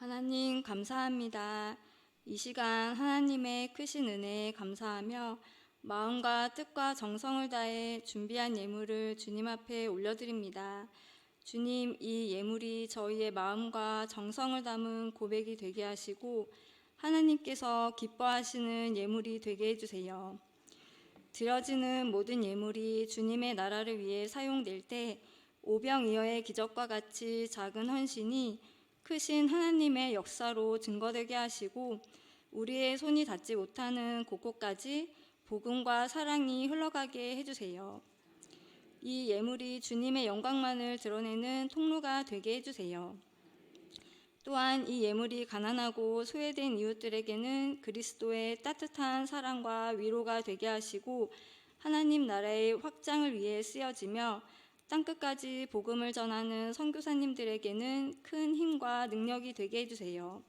J: 하나님 감사합니다. 이 시간 하나님의 크신 은혜에 감사하며 마음과 뜻과 정성을 다해 준비한 예물을 주님 앞에 올려드립니다. 주님, 이 예물이 저희의 마음과 정성을 담은 고백이 되게 하시고 하나님께서 기뻐하시는 예물이 되게 해주세요. 드려지는 모든 예물이 주님의 나라를 위해 사용될 때 오병이어의 기적과 같이 작은 헌신이 크신 하나님의 역사로 증거되게 하시고 우리의 손이 닿지 못하는 곳곳까지 복음과 사랑이 흘러가게 해주세요. 이 예물이 주님의 영광만을 드러내는 통로가 되게 해주세요. 또한 이 예물이 가난하고 소외된 이웃들에게는 그리스도의 따뜻한 사랑과 위로가 되게 하시고 하나님 나라의 확장을 위해 쓰여지며 땅끝까지 복음을 전하는 선교사님들에게는 큰 힘과 능력이 되게 해주세요.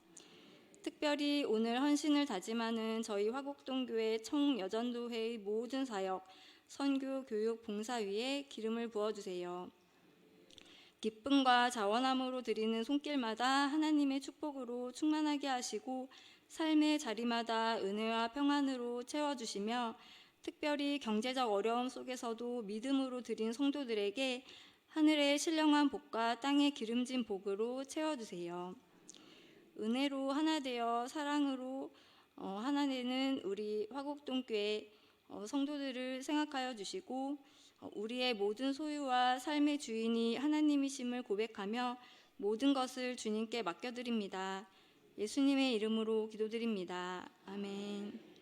J: 특별히 오늘 헌신을 다짐하는 저희 화곡동교회 청여전도회의 모든 사역, 선교, 교육, 봉사 위에 기름을 부어주세요. 기쁨과 자원함으로 드리는 손길마다 하나님의 축복으로 충만하게 하시고 삶의 자리마다 은혜와 평안으로 채워주시며 특별히 경제적 어려움 속에서도 믿음으로 드린 성도들에게 하늘의 신령한 복과 땅의 기름진 복으로 채워주세요. 은혜로 하나 되어 사랑으로 하나 되는 우리 화곡동교회 성도들을 생각하여 주시고 우리의 모든 소유와 삶의 주인이 하나님이심을 고백하며 모든 것을 주님께 맡겨드립니다. 예수님의 이름으로 기도드립니다. 아멘.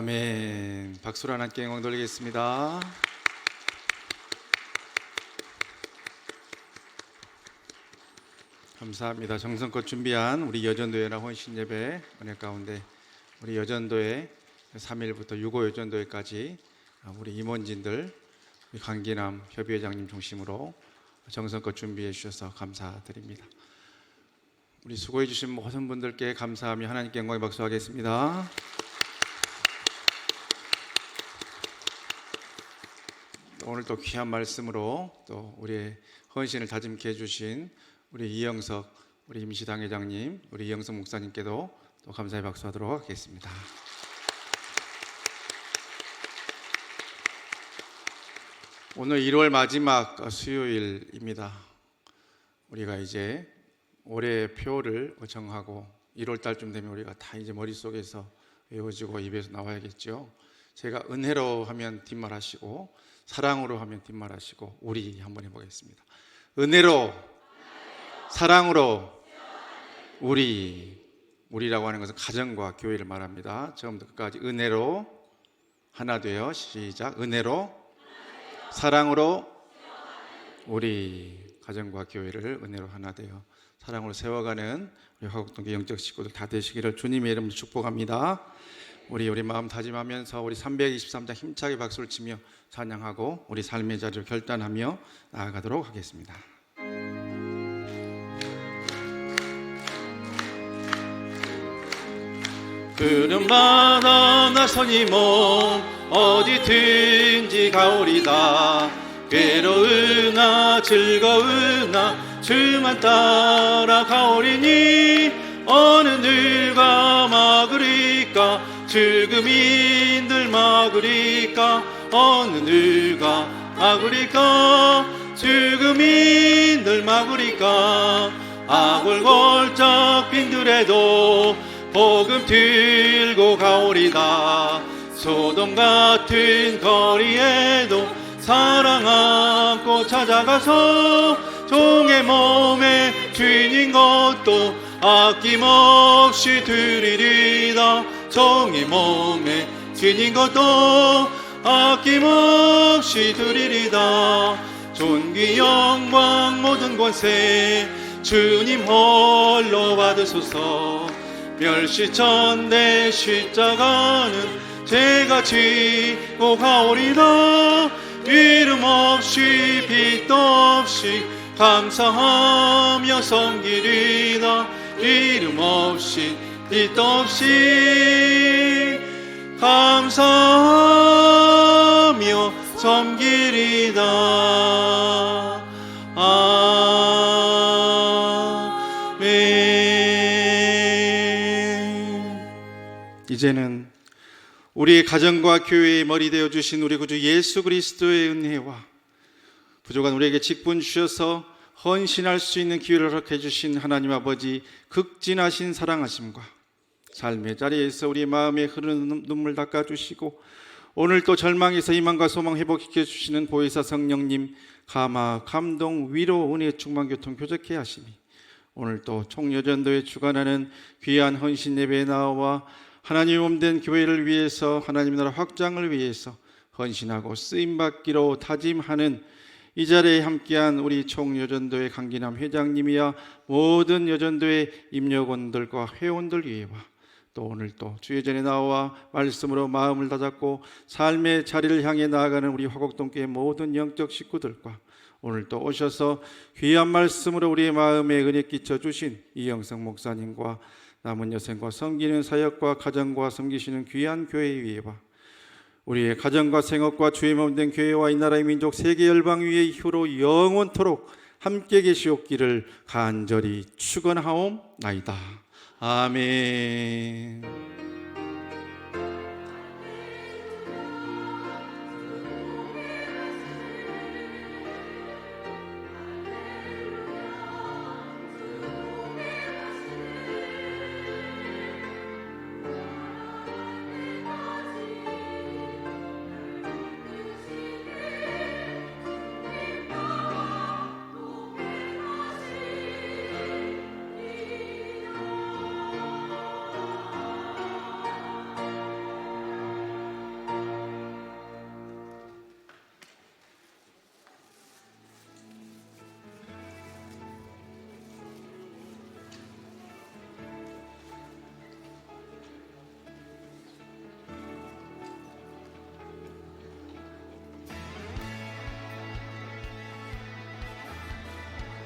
E: 아멘. 박수로 하나님께 영광 돌리겠습니다. 감사합니다. 정성껏 준비한 우리 여전도회나 헌신 예배 은혜 가운데 우리 여전도회 3일부터 6호 여전도회까지 우리 임원진들, 우리 강기남 협의회장님 중심으로 정성껏 준비해 주셔서 감사드립니다. 우리 수고해 주신 모든 분들께 감사하며 하나님께 영광의 박수하겠습니다. 오늘 또 귀한 말씀으로 또 우리의 헌신을 다짐케 해주신 우리 이영석 우리 임시당 회장님, 우리 이영석 목사님께도 또 감사의 박수하도록 하겠습니다. 오늘 1월 마지막 수요일입니다. 우리가 이제 올해 표를 정하고 1월 달쯤 되면 우리가 다 이제 머릿속에서 외워지고 입에서 나와야겠죠. 제가 은혜로 하면 뒷말 하시고 사랑으로 하면 뒷말 하시고 우리 한번 해보겠습니다. 은혜로, 사랑으로, 우리라고 하는 것은 가정과 교회를 말합니다. 처음부터 끝까지 은혜로 하나 돼요. 시작. 은혜로, 사랑으로, 우리 가정과 교회를 은혜로 하나 되어 사랑으로 세워가는 우리 화곡동교 영적 식구들 다 되시기를 주님의 이름으로 축복합니다. 우리 마음 다짐하면서 우리 323장 힘차게 박수를 치며 찬양하고 우리 삶의 자리를 결단하며 나아가도록 하겠습니다. 구름마다 나서니 몸 어디든지 가오리다. 괴로우나 즐거우나 주만 따라가오리니 어느 누가 막으리까 죽음인들 막으리까 어느 누가 막으리까 죽음인들 막으리까 아골골짝 빈들에도 복음 들고 가오리다. 소돔 같은 거리에도 사랑 안고 찾아가서 종의 몸에 주인인 것도 아낌없이 드리리다. 종의 몸에 주인인 것도 아낌없이 드리리다. 존귀 영광 모든 권세 주님 홀로 받으소서. 멸시천대 십자가는 제가 지고 가오리다. 이름 없이 빛도 없이 감사하며 섬기리다. 이름 없이 빛도 없이 감사하며 섬기리다. 이제는 우리의 가정과 교회의 머리 되어 주신 우리 구주 예수 그리스도의 은혜와 부족한 우리에게 직분 주셔서 헌신할 수 있는 기회를 허락해 주신 하나님 아버지 극진하신 사랑하심과 삶의 자리에서 우리 마음에 흐르는 눈물 닦아 주시고 오늘 또 절망에서 희망과 소망 회복시켜 주시는 보혜사 성령님 감화, 감동, 위로, 은혜, 충만, 교통, 교제케 하심이 오늘 또 총여전도에 주관하는 귀한 헌신 예배에 나와 하나님의 몸된 교회를 위해서 하나님 나라 확장을 위해서 헌신하고 쓰임받기로 다짐하는 이 자리에 함께한 우리 총여전도회 강기남 회장님이야 모든 여전도회 임역원들과 회원들 위에와 또 오늘 또 주예전에 나와 말씀으로 마음을 다잡고 삶의 자리를 향해 나아가는 우리 화곡동교회 모든 영적 식구들과 오늘 또 오셔서 귀한 말씀으로 우리의 마음에 은혜 끼쳐 주신 이영성 목사님과 남은 여생과 섬기는 사역과 가정과 섬기시는 귀한 교회 위에와 우리의 가정과 생업과 주의 몸된 교회와 이 나라의 민족 세계 열방 위에 이후로 영원토록 함께 계시옵기를 간절히 축원하옵나이다. 아멘.